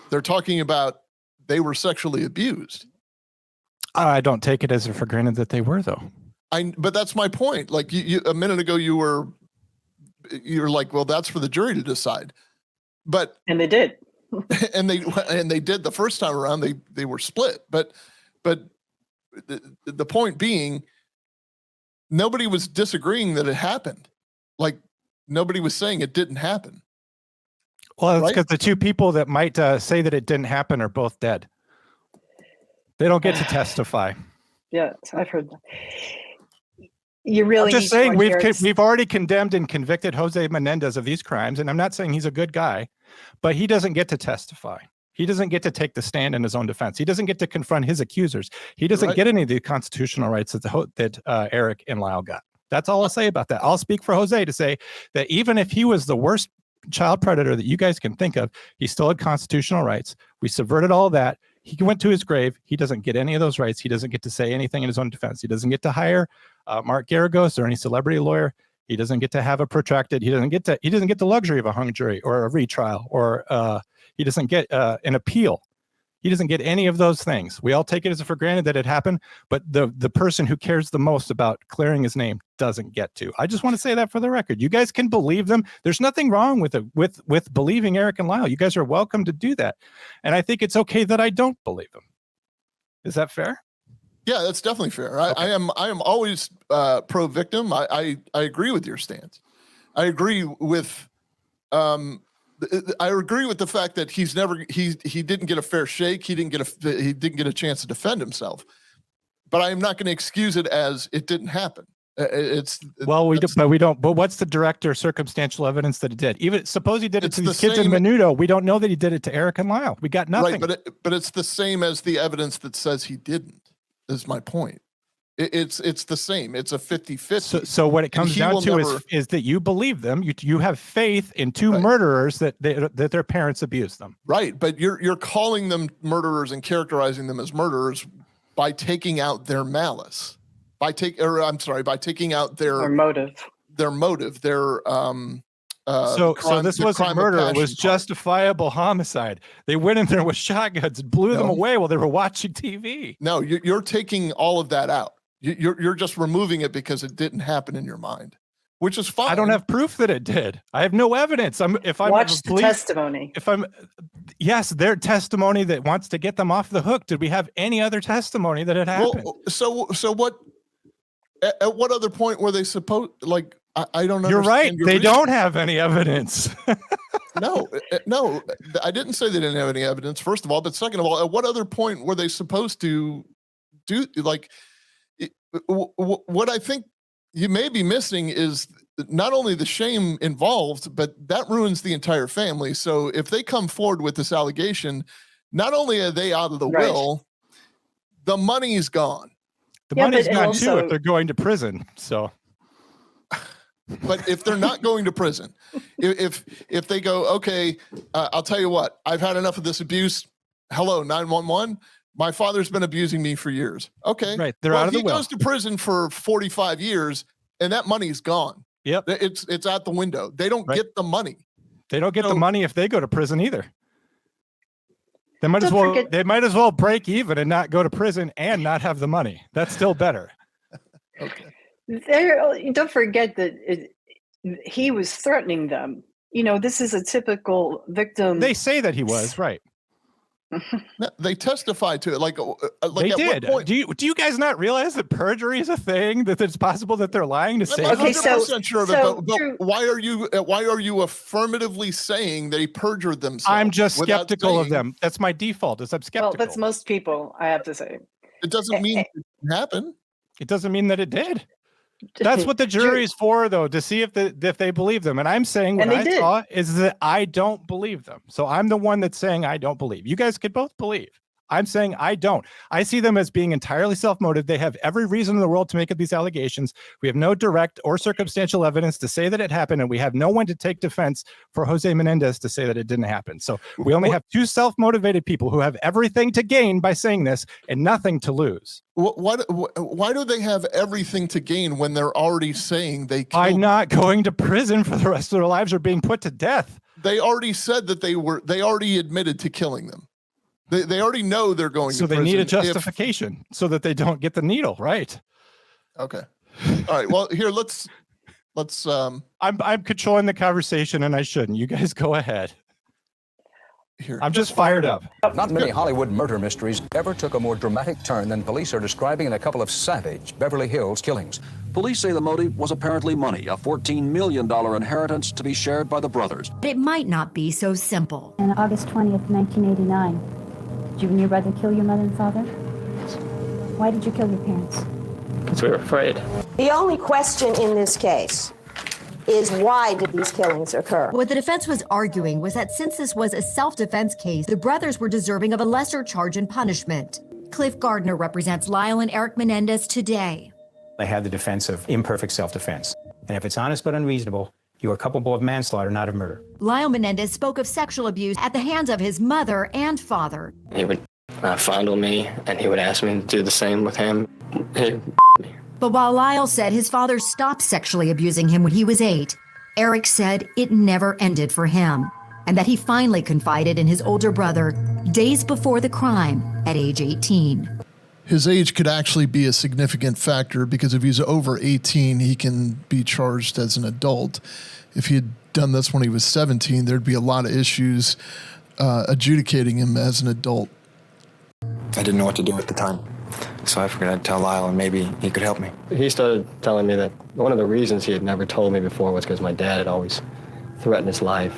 S1: They're talking about they were sexually abused.
S5: I don't take it as for granted that they were, though.
S1: But that's my point. Like you a minute ago, you're like, well, that's for the jury to decide.
S6: And they did.
S1: and they did the first time around. They were split. But the point being, nobody was disagreeing that it happened. Like nobody was saying it didn't happen.
S5: Well, it's because the two people that might say that it didn't happen are both dead. They don't get to testify.
S6: Yeah, I've heard that. You really
S5: I'm just saying we've already condemned and convicted Jose Menendez of these crimes, and I'm not saying he's a good guy, but he doesn't get to testify. He doesn't get to take the stand in his own defense. He doesn't get to confront his accusers. He doesn't get any of the constitutional rights that Erik and Lyle got. That's all I'll say about that. I'll speak for Jose to say that even if he was the worst child predator that you guys can think of, he still had constitutional rights. We subverted all of that. He went to his grave. He doesn't get any of those rights. He doesn't get to say anything in his own defense. He doesn't get to hire Mark Garagos or any celebrity lawyer. He doesn't get to have a protracted. He doesn't get the luxury of a hung jury or a retrial, or he doesn't get an appeal. He doesn't get any of those things. We all take it as for granted that it happened, but the person who cares the most about clearing his name doesn't get to. I just want to say that for the record. You guys can believe them. There's nothing wrong with believing Erik and Lyle. You guys are welcome to do that. And I think it's okay that I don't believe them. Is that fair?
S1: Yeah, that's definitely fair. Okay. I am always pro-victim. I agree with your stance. I agree with the fact that he didn't get a fair shake. He didn't get a chance to defend himself. But I am not going to excuse it as it didn't happen. But what's the direct or circumstantial evidence that it did? Even suppose he did it to these kids in Menudo. We don't know that he did it to Erik and Lyle. We got nothing. Right, but it's the same as the evidence that says he didn't. Is my point. It's the same. It's a 50-50. So what it comes down to is that you believe them. You have faith in two murderers that their parents abused them. Right, but you're calling them murderers and characterizing them as murderers by taking out their malice. By taking out their motive. So this wasn't murder. It was justifiable homicide. They went in there with shotguns, blew them away while they were watching TV. No, you're taking all of that out. You're just removing it because it didn't happen in your mind, which is fine. I don't have proof that it did. I have no evidence.
S6: Watch the testimony.
S1: Yes, their testimony that wants to get them off the hook. Did we have any other testimony that it happened? Well, so what? At what other point were they supposed like? I don't know. You're right. They don't have any evidence. No, I didn't say they didn't have any evidence, first of all. But second of all, at what other point were they supposed to do? Like, what I think you may be missing is not only the shame involved, but that ruins the entire family. So if they come forward with this allegation, not only are they out of the will, the money's gone. The money's gone too if they're going to prison. So. But if they're not going to prison, if they go, okay, I'll tell you what, I've had enough of this abuse. Hello, 911. My father's been abusing me for years. Okay. Right. They're out of the will. He goes to prison for 45 years and that money's gone. Yep. It's out the window. They don't get the money. They don't get the money if they go to prison either. They might as well break even and not go to prison and not have the money. That's still better. Okay.
S6: Don't forget that he was threatening them. This is a typical victim.
S1: They say that he was, right. No, they testified to it. Like they did. Do you guys not realize that perjury is a thing? That it's possible that they're lying to say.
S6: Okay, so
S1: sure of it, but why are you affirmatively saying they perjured themselves? I'm just skeptical of them. That's my default. Is I'm skeptical.
S6: Well, that's most people, I have to say.
S1: It doesn't mean it didn't happen.
S5: It doesn't mean that it did. That's what the jury is for, though, to see if they believe them. And I'm saying what I saw is that I don't believe them. So I'm the one that's saying I don't believe. You guys could both believe. I'm saying I don't. I see them as being entirely self-motive. They have every reason in the world to make up these allegations. We have no direct or circumstantial evidence to say that it happened, and we have no one to take defense for Jose Menendez to say that it didn't happen. So we only have two self-motivated people who have everything to gain by saying this and nothing to lose.
S1: Why do they have everything to gain when they're already saying they killed?
S5: By not going to prison for the rest of their lives or being put to death.
S1: They already said that they already admitted to killing them. They already know they're going to prison.
S5: So they need a justification so that they don't get the needle, right?
S1: Okay. All right. Well, here, let's
S5: I'm controlling the conversation and I shouldn't. You guys go ahead.
S1: Here.
S5: I'm just fired up.
S12: Not many Hollywood murder mysteries ever took a more dramatic turn than police are describing in a couple of savage Beverly Hills killings.
S13: Police say the motive was apparently money, a $14 million inheritance to be shared by the brothers.
S9: It might not be so simple.
S14: On August 20th, 1989, did you and your brother kill your mother and father? Why did you kill your parents?
S15: Because we were afraid.
S16: The only question in this case is why did these killings occur?
S9: What the defense was arguing was that since this was a self-defense case, the brothers were deserving of a lesser charge and punishment. Cliff Gardner represents Lyle and Erik Menéndez today.
S17: They have the defense of imperfect self-defense. And if it's honest but unreasonable, you are culpable of manslaughter, not of murder.
S9: Lyle Menéndez spoke of sexual abuse at the hands of his mother and father.
S15: He would fondle me, and he would ask me to do the same with him.
S9: But while Lyle said his father stopped sexually abusing him when he was 8, Erik said it never ended for him, and that he finally confided in his older brother days before the crime at age 18.
S1: His age could actually be a significant factor because if he's over 18, he can be charged as an adult. If he had done this when he was 17, there'd be a lot of issues adjudicating him as an adult.
S18: I didn't know what to do at the time, so I figured I'd tell Lyle and maybe he could help me.
S15: He started telling me that one of the reasons he had never told me before was because my dad had always threatened his life.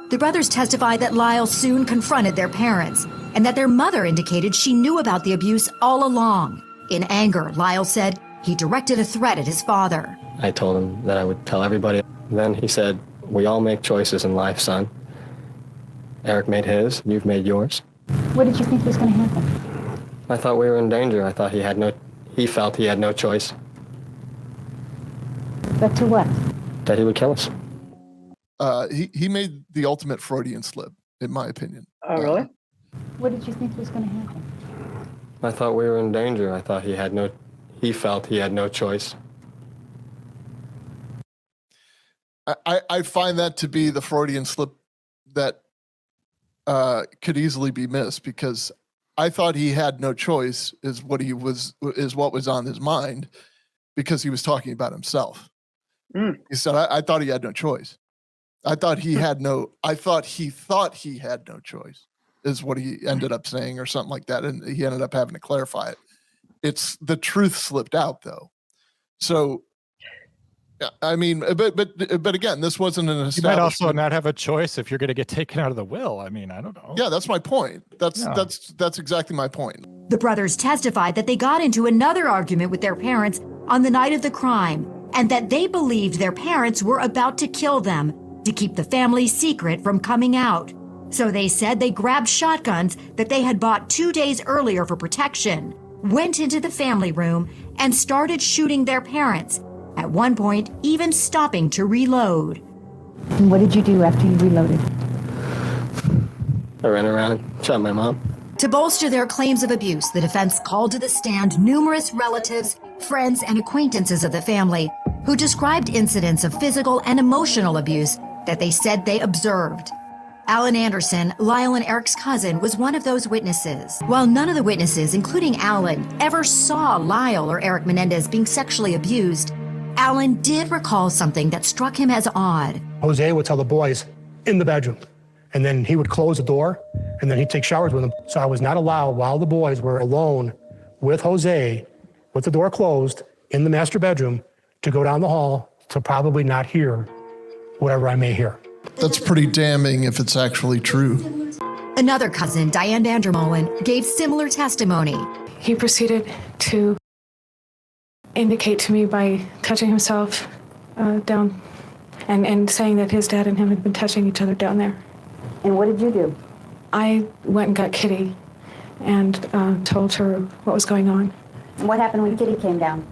S9: The brothers testified that Lyle soon confronted their parents and that their mother indicated she knew about the abuse all along. In anger, Lyle said he directed a threat at his father.
S15: I told him that I would tell everybody. Then he said, "We all make choices in life, son. Erik made his, you've made yours."
S14: What did you think was going to happen?
S15: I thought we were in danger. I thought he felt he had no choice.
S14: But to what?
S15: That he would kill us.
S1: He made the ultimate Freudian slip, in my opinion.
S6: Oh, really?
S14: What did you think was going to happen?
S15: I thought we were in danger. I thought he felt he had no choice.
S1: I find that to be the Freudian slip that could easily be missed, because I thought he had no choice is what was on his mind, because he was talking about himself. He said, I thought he had no choice. I thought he thought he had no choice is what he ended up saying, or something like that. And he ended up having to clarify it. It's the truth slipped out though. So, I mean, but again, this wasn't an establishment.
S5: You might also not have a choice if you're going to get taken out of the will. I mean, I don't know.
S1: Yeah, that's my point. That's exactly my point.
S9: The brothers testified that they got into another argument with their parents on the night of the crime, and that they believed their parents were about to kill them to keep the family secret from coming out. So they said they grabbed shotguns that they had bought 2 days earlier for protection, went into the family room, and started shooting their parents, at one point even stopping to reload.
S14: And what did you do after you reloaded?
S15: I ran around and shot my mom.
S9: To bolster their claims of abuse, the defense called to the stand numerous relatives, friends, and acquaintances of the family who described incidents of physical and emotional abuse that they said they observed. Alan Anderson, Lyle and Erik's cousin, was one of those witnesses. While none of the witnesses, including Alan, ever saw Lyle or Erik Menéndez being sexually abused, Alan did recall something that struck him as odd.
S19: Jose would tell the boys in the bedroom, and then he would close the door, and then he'd take showers with them. So I was not allowed, while the boys were alone with Jose, with the door closed in the master bedroom, to go down the hall to probably not hear whatever I may hear.
S1: That's pretty damning if it's actually true.
S9: Another cousin, Diane Vandermolen, gave similar testimony.
S20: he proceeded to indicate to me by touching himself down and saying that his dad and him had been touching each other down there.
S14: And what did you do?
S20: I went and got Kitty and told her what was going on.
S14: What happened when Kitty came down?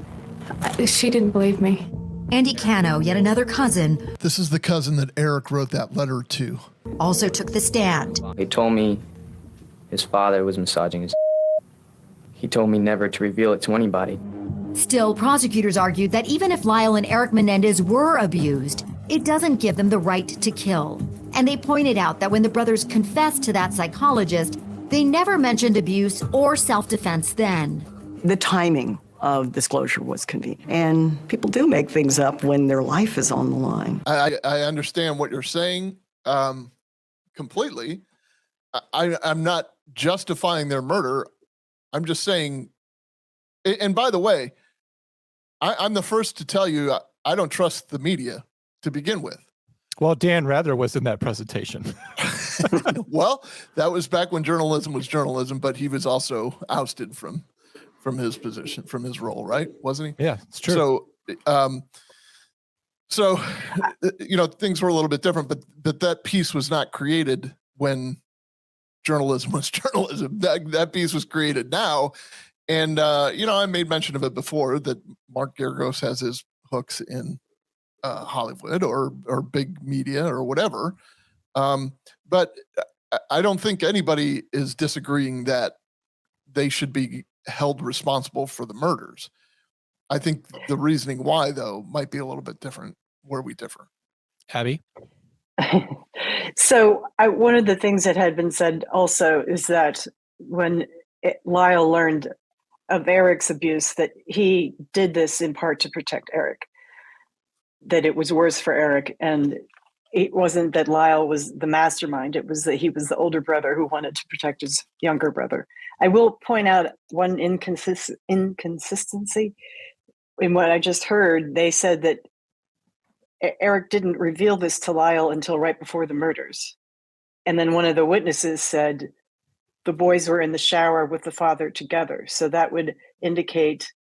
S20: She didn't believe me.
S9: Andy Cano, yet another cousin.
S1: This is the cousin that Eric wrote that letter to.
S9: Also took the stand.
S15: He told me his father was massaging his. He told me never to reveal it to anybody.
S9: Still, prosecutors argued that even if Lyle and Erik Menéndez were abused, it doesn't give them the right to kill. And they pointed out that when the brothers confessed to that psychologist, they never mentioned abuse or self-defense then.
S21: The timing of disclosure was convenient. And people do make things up when their life is on the line.
S1: I understand what you're saying completely. I'm not justifying their murder. I'm just saying, and by the way, I'm the first to tell you I don't trust the media to begin with.
S5: Well, Dan Rather was in that presentation.
S1: Well, that was back when journalism was journalism, but he was also ousted from his position, from his role, right? Wasn't he?
S5: Yeah, it's true.
S1: So, things were a little bit different, but that piece was not created when journalism was journalism. That piece was created now. And, I made mention of it before that Mark Geragos has his hooks in Hollywood or big media or whatever. But I don't think anybody is disagreeing that they should be held responsible for the murders. I think the reasoning why, though, might be a little bit different where we differ.
S5: Abby?
S6: So one of the things that had been said also is that when Lyle learned of Eric's abuse, that he did this in part to protect Erik, that it was worse for Erik. And it wasn't that Lyle was the mastermind. It was that he was the older brother who wanted to protect his younger brother. I will point out one inconsistency in what I just heard. They said that Erik didn't reveal this to Lyle until right before the murders. And then one of the witnesses said the boys were in the shower with the father together. So that would indicate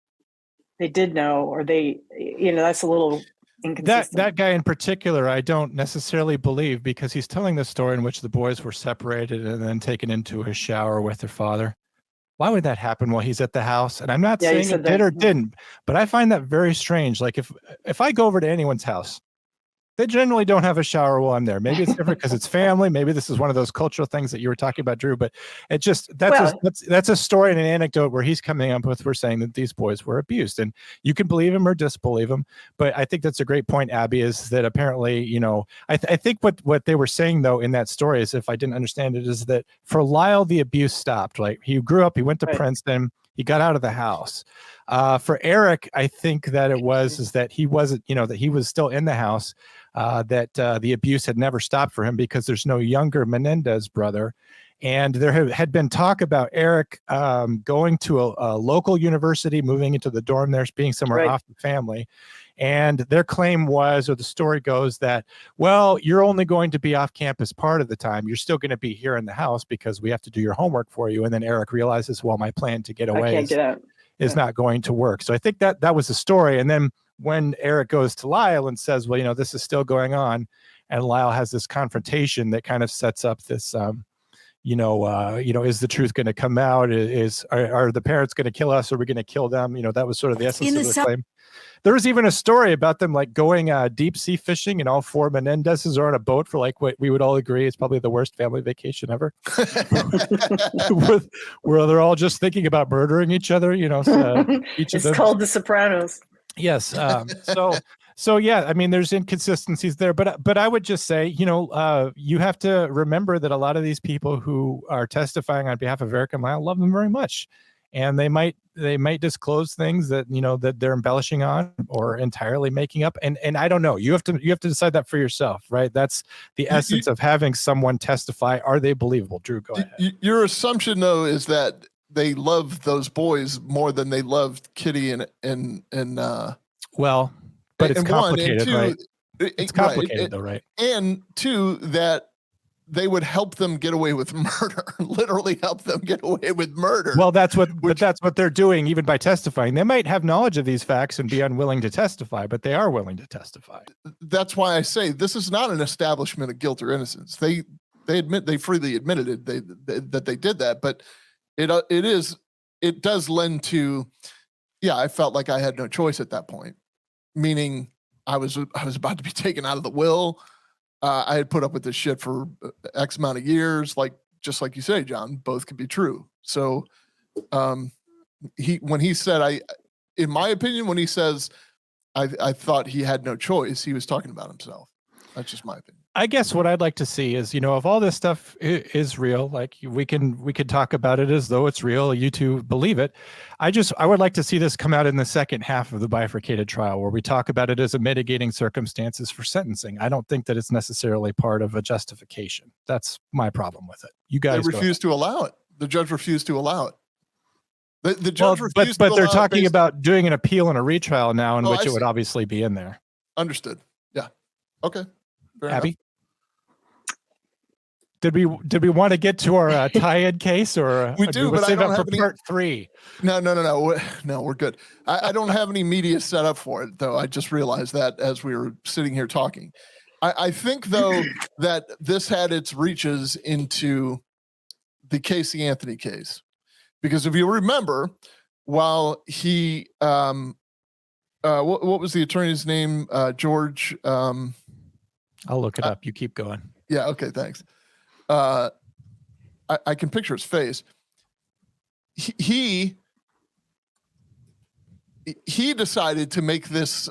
S6: they did know, or that's a little inconsistent.
S5: That guy in particular, I don't necessarily believe, because he's telling the story in which the boys were separated and then taken into a shower with their father. Why would that happen while he's at the house? And I'm not saying it did or didn't, but I find that very strange. Like if I go over to anyone's house, they generally don't have a shower while I'm there. Maybe it's different because it's family. Maybe this is one of those cultural things that you were talking about, Drew. But it just that's a story and an anecdote where he's coming up with. We're saying that these boys were abused, and you can believe him or disbelieve him. But I think that's a great point, Abby. Is that apparently, I think what they were saying though in that story is, if I didn't understand it, is that for Lyle the abuse stopped. Like he grew up, he went to Princeton, he got out of the house. For Erik, I think that it was that he wasn't, that he was still in the house. That the abuse had never stopped for him because there's no younger Menendez brother. And there had been talk about Erik going to a local university, moving into the dorm there, being somewhere off the family. And their claim was, or the story goes, that, well, you're only going to be off campus part of the time. You're still going to be here in the house because we have to do your homework for you. And then Erik realizes, well, my plan to get away is not going to work. So I think that was the story. And then when Erik goes to Lyle and says, well, this is still going on, and Lyle has this confrontation that kind of sets up this, is the truth going to come out? Are the parents going to kill us? Or are we going to kill them? That was sort of the essence of the claim. There was even a story about them like going deep sea fishing, and all four Menendezes are on a boat for like what we would all agree is probably the worst family vacation ever, where they're all just thinking about murdering each other.
S6: It's called The Sopranos.
S5: Yes. So yeah, I mean, there's inconsistencies there, but I would just say, you have to remember that a lot of these people who are testifying on behalf of Erik and Lyle love them very much, and they might disclose things that that they're embellishing on or entirely making up, and I don't know. You have to decide that for yourself, right? That's the essence of having someone testify. Are they believable? Drew, go ahead.
S1: Your assumption though is that they love those boys more than they loved Kitty and
S5: well, but it's complicated,
S1: two,
S5: right? It's complicated though, right?
S1: And two, that they would help them get away with murder, literally help them get away with murder.
S5: Well, that's what they're doing, even by testifying. They might have knowledge of these facts and be unwilling to testify, but they are willing to testify.
S1: That's why I say this is not an establishment of guilt or innocence. They freely admitted it, that they did that, but it does lend to, yeah, I felt like I had no choice at that point, meaning I was about to be taken out of the will. I had put up with this shit for X amount of years, just like you say, John, both could be true. So when he said, in my opinion, when he says, I thought he had no choice, he was talking about himself. That's just my opinion.
S5: I guess what I'd like to see is, if all this stuff is real, like we could talk about it as though it's real. You two believe it. I would like to see this come out in the second half of the bifurcated trial, where we talk about it as a mitigating circumstances for sentencing. I don't think that it's necessarily part of a justification. That's my problem with it. You guys
S1: refused to allow it. The judge refused to allow it. The judge refused
S5: but they're talking about doing an appeal and a retrial now, in which it would obviously be in there.
S1: Understood. Yeah. Okay. Fair
S5: Abby,
S1: enough.
S5: did we want to get to our tie-in case, or
S1: we do, but I don't have any
S5: part 3?
S1: No, we're good. I don't have any media set up for it, though. I just realized that as we were sitting here talking. I think, though, that this had its reaches into the Casey Anthony case, because if you remember, while he what was the attorney's name? George.
S5: I'll look it up. You keep going.
S1: Yeah. Okay. Thanks. I can picture his face. He decided to make this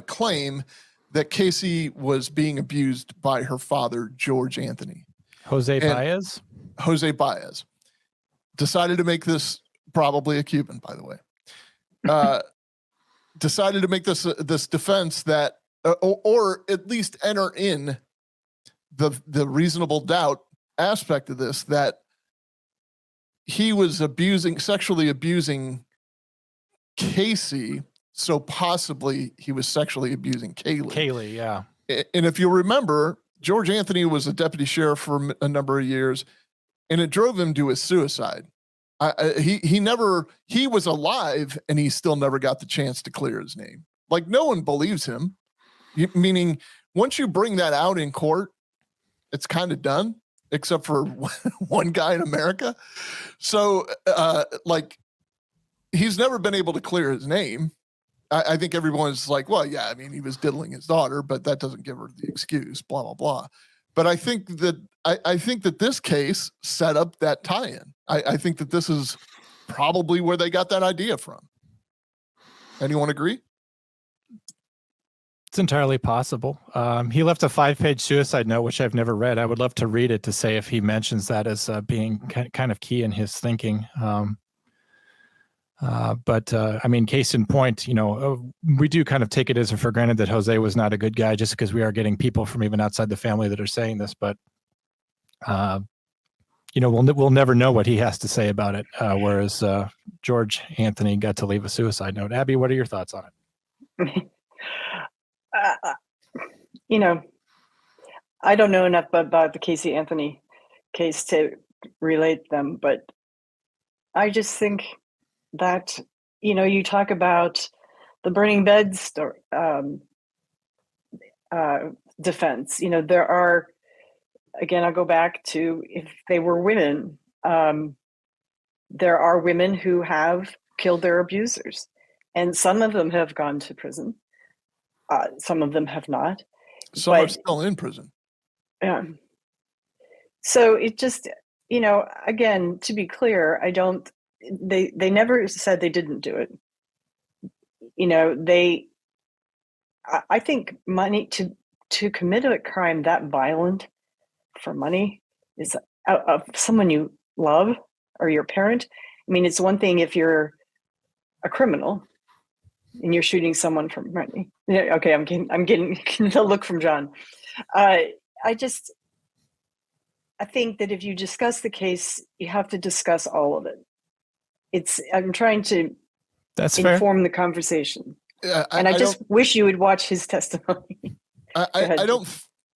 S1: claim that Casey was being abused by her father, George Anthony.
S5: Jose Baez
S1: decided to make this, probably a Cuban, by the way. Decided to make this defense that, or at least enter in the reasonable doubt aspect of this, that he was sexually abusing Casey, so possibly he was sexually abusing Kaylee.
S5: Yeah.
S1: And if you remember, George Anthony was a deputy sheriff for a number of years, and it drove him to his suicide. He was alive, and he still never got the chance to clear his name. Like, no one believes him. Meaning, once you bring that out in court, it's kind of done, except for one guy in America. So, he's never been able to clear his name. I think everyone's like, well, yeah, I mean, he was diddling his daughter, but that doesn't give her the excuse, blah, blah, blah. But I think that this case set up that tie-in. I think that this is probably where they got that idea from. Anyone agree?
S5: It's entirely possible. He left a 5-page suicide note, which I've never read. I would love to read it to say if he mentions that as being kind of key in his thinking. But I mean, case in point, we do kind of take it as for granted that Jose was not a good guy, just because we are getting people from even outside the family that are saying this. But we'll never know what he has to say about it. Whereas George Anthony got to leave a suicide note. Abby, what are your thoughts on it?
S6: I don't know enough about the Casey Anthony case to relate them, but I just think that, you talk about the burning bed story, defense. There are, again, I'll go back to, if they were women, there are women who have killed their abusers, and some of them have gone to prison. Some of them have not.
S1: Some are still in prison.
S6: Yeah. So it just, again, to be clear, they never said they didn't do it. I think money to commit a crime that violent for money is of someone you love or your parent. I mean, it's one thing if you're a criminal and you're shooting someone for money. Okay, I'm getting the look from John. I think that if you discuss the case, you have to discuss all of it. I'm trying to inform the conversation. I just wish you would watch his testimony.
S1: I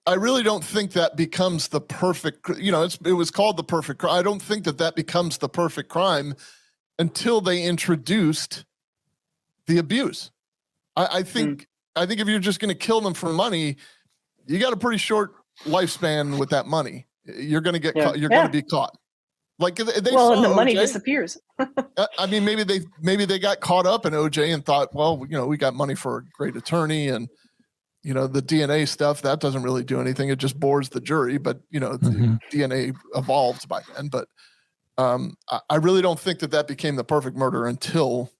S1: I really don't think that becomes the perfect, it was called the perfect crime. I don't think that becomes the perfect crime until they introduced the abuse. I think if you're just going to kill them for money, you got a pretty short lifespan with that money. You're going to get caught. You're going to be caught. Like they
S6: and the
S1: saw
S6: money
S1: OJ.
S6: disappears.
S1: I mean, maybe they got caught up in OJ and thought, well, we got money for a great attorney, and the DNA stuff that doesn't really do anything. It just bores the jury. But the DNA evolved by then. But I really don't think that became the perfect murder until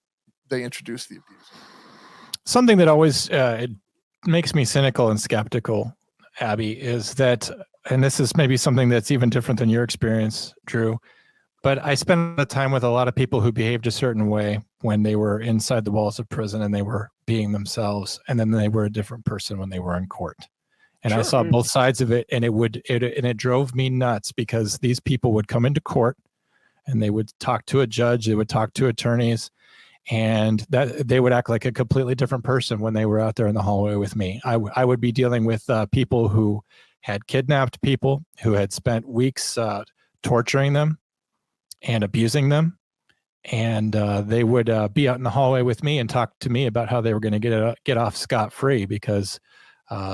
S1: they introduced the abuse.
S5: Something that always it makes me cynical and skeptical, Abby, is that, and this is maybe something that's even different than your experience, Drew, but I spent the time with a lot of people who behaved a certain way when they were inside the walls of prison and they were being themselves, and then they were a different person when they were in court. And I saw both sides of it, and it drove me nuts, because these people would come into court and they would talk to a judge, they would talk to attorneys, and that they would act like a completely different person when they were out there in the hallway with me. I would be dealing with people who had kidnapped people, who had spent weeks torturing them and abusing them. And they would be out in the hallway with me and talk to me about how they were going to get off scot-free because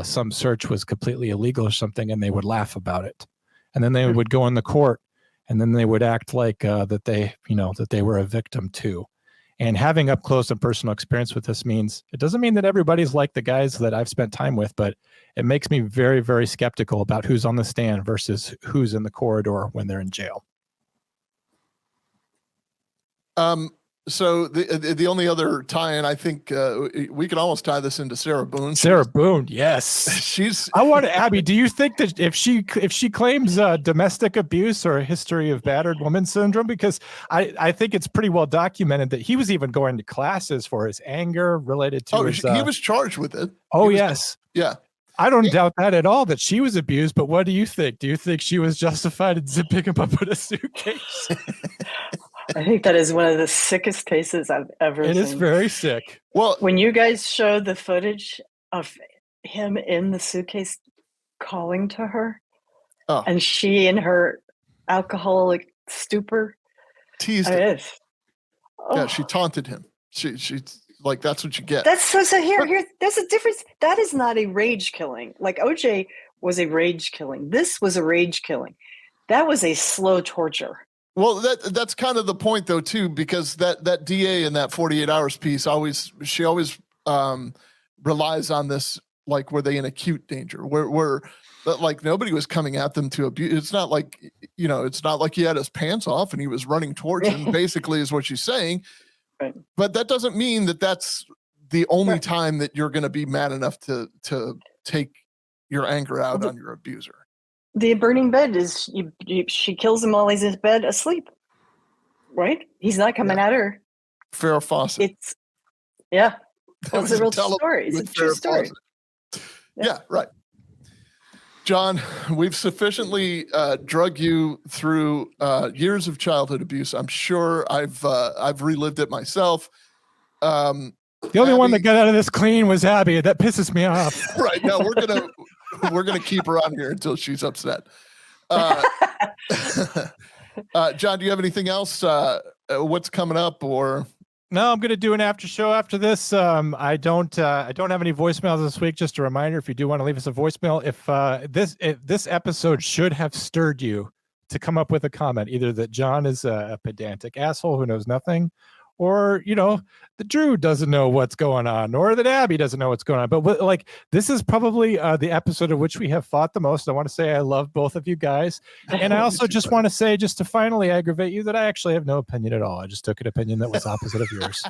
S5: some search was completely illegal or something, and they would laugh about it. And then they would go in the court, and then they would act like that they were a victim too. And having up close and personal experience with this it doesn't mean that everybody's like the guys that I've spent time with, but it makes me very, very skeptical about who's on the stand versus who's in the corridor when they're in jail.
S1: So the only other tie-in, I think we can almost tie this into Sarah Boone.
S5: Sarah Boone, yes. I want to, Abby, do you think that if she claims domestic abuse or a history of battered woman syndrome, because I think it's pretty well documented that he was even going to classes for his anger related to his,
S1: he was charged with it.
S5: Yes.
S1: Yeah.
S5: I don't doubt that at all, that she was abused, but what do you think? Do you think she was justified in zipping him up in a suitcase?
S6: I think that is one of the sickest cases I've ever seen.
S5: It is very sick.
S1: Well,
S6: when you guys showed the footage of him in the suitcase calling to her, and she in her alcoholic stupor
S1: teased him. Yeah, she taunted him. She like, that's what you get.
S6: That's so here. There's a difference. That is not a rage killing. Like OJ was a rage killing. This was a rage killing. That was a slow torture.
S1: Well, that's kind of the point, though, too, because that DA in that 48 hours piece always relies on this, like, were they in acute danger? Where like nobody was coming at them to abuse. It's not like he had his pants off and he was running towards him. Basically, is what she's saying.
S6: Right.
S1: But that doesn't mean that that's the only time that you're going to be mad enough to take your anger out on your abuser.
S6: The burning bed is she kills him while he's in bed asleep, right? He's not coming at her.
S1: Farrah Fawcett.
S6: It's a real story. It's a true story.
S1: Yeah, right. John, we've sufficiently drug you through years of childhood abuse. I'm sure I've relived it myself.
S5: The only one that got out of this clean was Abby. That pisses me off.
S1: Right. No, we're gonna keep her on here until she's upset. John, do you have anything else? What's coming up? Or
S5: no, I'm gonna do an after show after this. I don't have any voicemails this week. Just a reminder, if you do want to leave us a voicemail, if this episode should have stirred you to come up with a comment, either that John is a pedantic asshole who knows nothing, or that Drew doesn't know what's going on, or that Abby doesn't know what's going on. But like, this is probably the episode of which we have fought the most. I want to say I love both of you guys, and I also just want to say, just to finally aggravate you, that I actually have no opinion at all. I just took an opinion that was opposite of yours.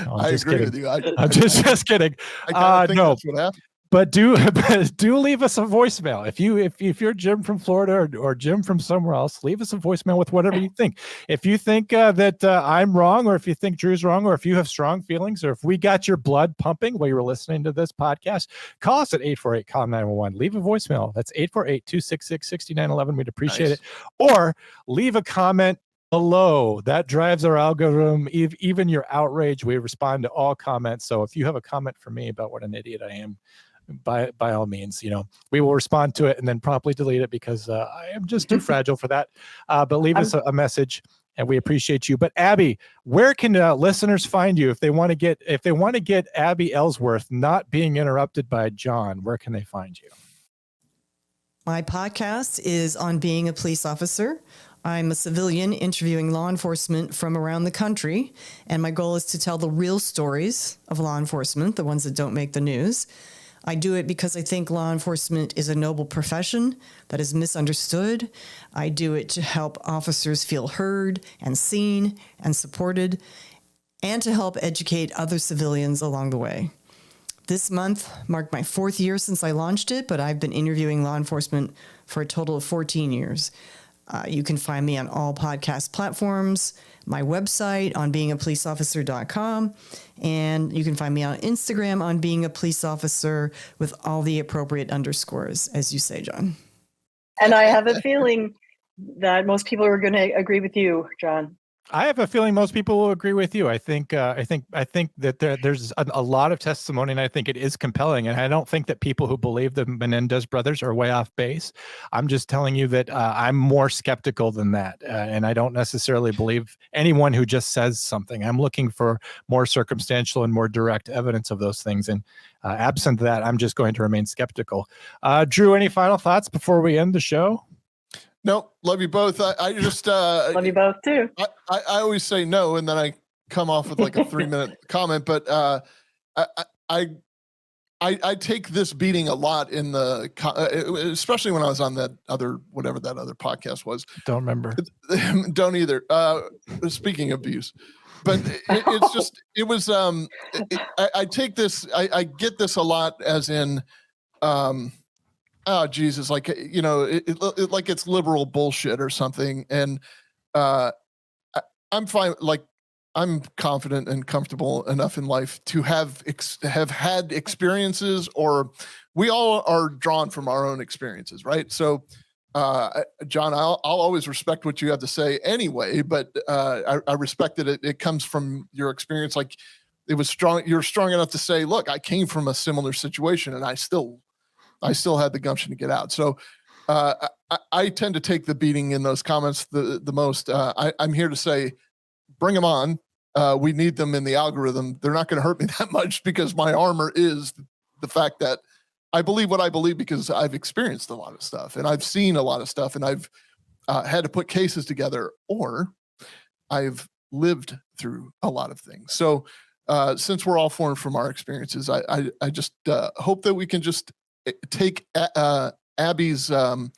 S5: No,
S1: I agree with you.
S5: I'm just kidding.
S1: I think that's what happened.
S5: But do leave us a voicemail. If you're Jim from Florida or Jim from somewhere else, leave us a voicemail with whatever you think. If you think that I'm wrong, or if you think Drew's wrong, or if you have strong feelings, or if we got your blood pumping while you were listening to this podcast, call us at 848-CALM-911. Leave a voicemail. That's 848-266-6911. We'd appreciate it. Or leave a comment below. That drives our algorithm. Even your outrage, we respond to all comments. So if you have a comment for me about what an idiot I am, by all means, we will respond to it and then promptly delete it because I am just too fragile for that. But leave us a message, and we appreciate you. But Abby, where can listeners find you if they want to get Abby Ellsworth not being interrupted by John? Where can they find you?
S2: My podcast is on being a police officer. I'm a civilian interviewing law enforcement from around the country, and my goal is to tell the real stories of law enforcement, the ones that don't make the news. I do it because I think law enforcement is a noble profession that is misunderstood. I do it to help officers feel heard and seen and supported, and to help educate other civilians along the way. This month marked my 4th year since I launched it, but I've been interviewing law enforcement for a total of 14 years. You can find me on all podcast platforms, my website on beingapoliceofficer.com, and you can find me on Instagram on being a police officer with all the appropriate underscores, as you say, John.
S6: And I have a feeling that most people are going to agree with you, John.
S5: I have a feeling most people will agree with you. I think that there's a lot of testimony, and I think it is compelling. And I don't think that people who believe the Menendez brothers are way off base. I'm just telling you that I'm more skeptical than that, and I don't necessarily believe anyone who just says something. I'm looking for more circumstantial and more direct evidence of those things. And absent that, I'm just going to remain skeptical. Drew, any final thoughts before we end the show?
S1: No, love you both. I just
S6: love you both too.
S1: I always say no, and then I come off with like a 3-minute comment. But I take this beating a lot in the, especially when I was on that other whatever that other podcast was.
S5: Don't remember.
S1: Don't either. Speaking of abuse, but it's just it was. I take this. I get this a lot as in. Oh Jesus! Like like it's liberal bullshit or something, and I'm fine. Like I'm confident and comfortable enough in life to have had experiences, or we all are drawn from our own experiences, right? So, John, I'll always respect what you have to say anyway, but I respect that it comes from your experience. Like it was strong. You're strong enough to say, look, I came from a similar situation, and I still had the gumption to get out. So I tend to take the beating in those comments the most. I'm here to say, bring them on. We need them in the algorithm. They're not going to hurt me that much because my armor is the fact that I believe what I believe because I've experienced a lot of stuff and I've seen a lot of stuff and I've had to put cases together, or I've lived through a lot of things. So since we're all formed from our experiences, I just hope that we can just take Abby's oath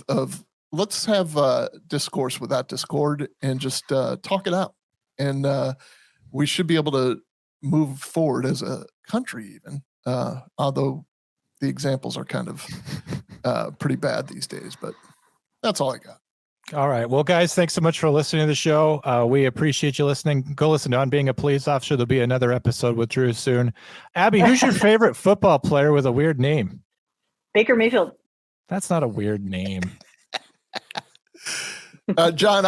S1: of let's have discourse without discord and just talk it out, and we should be able to move forward as a country even, although the examples are kind of pretty bad these days, but that's all I got.
S5: All right. Well, guys, thanks so much for listening to the show. We appreciate you listening. Go listen to On Being a Police Officer. There'll be another episode with Drew soon. Abby, who's your favorite football player with a weird name?
S6: Baker Mayfield.
S5: That's not a weird name.
S1: John,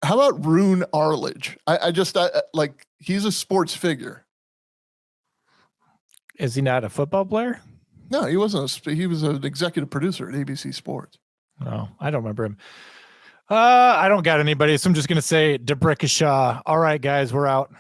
S1: how about Rune Arledge? I just like, he's a sports figure.
S5: Is he not a football player?
S1: No, he wasn't. He was an executive producer at ABC Sports.
S5: Oh, I don't remember him. I don't got anybody, so I'm just going to say DeBrickashaw. All right, guys, we're out.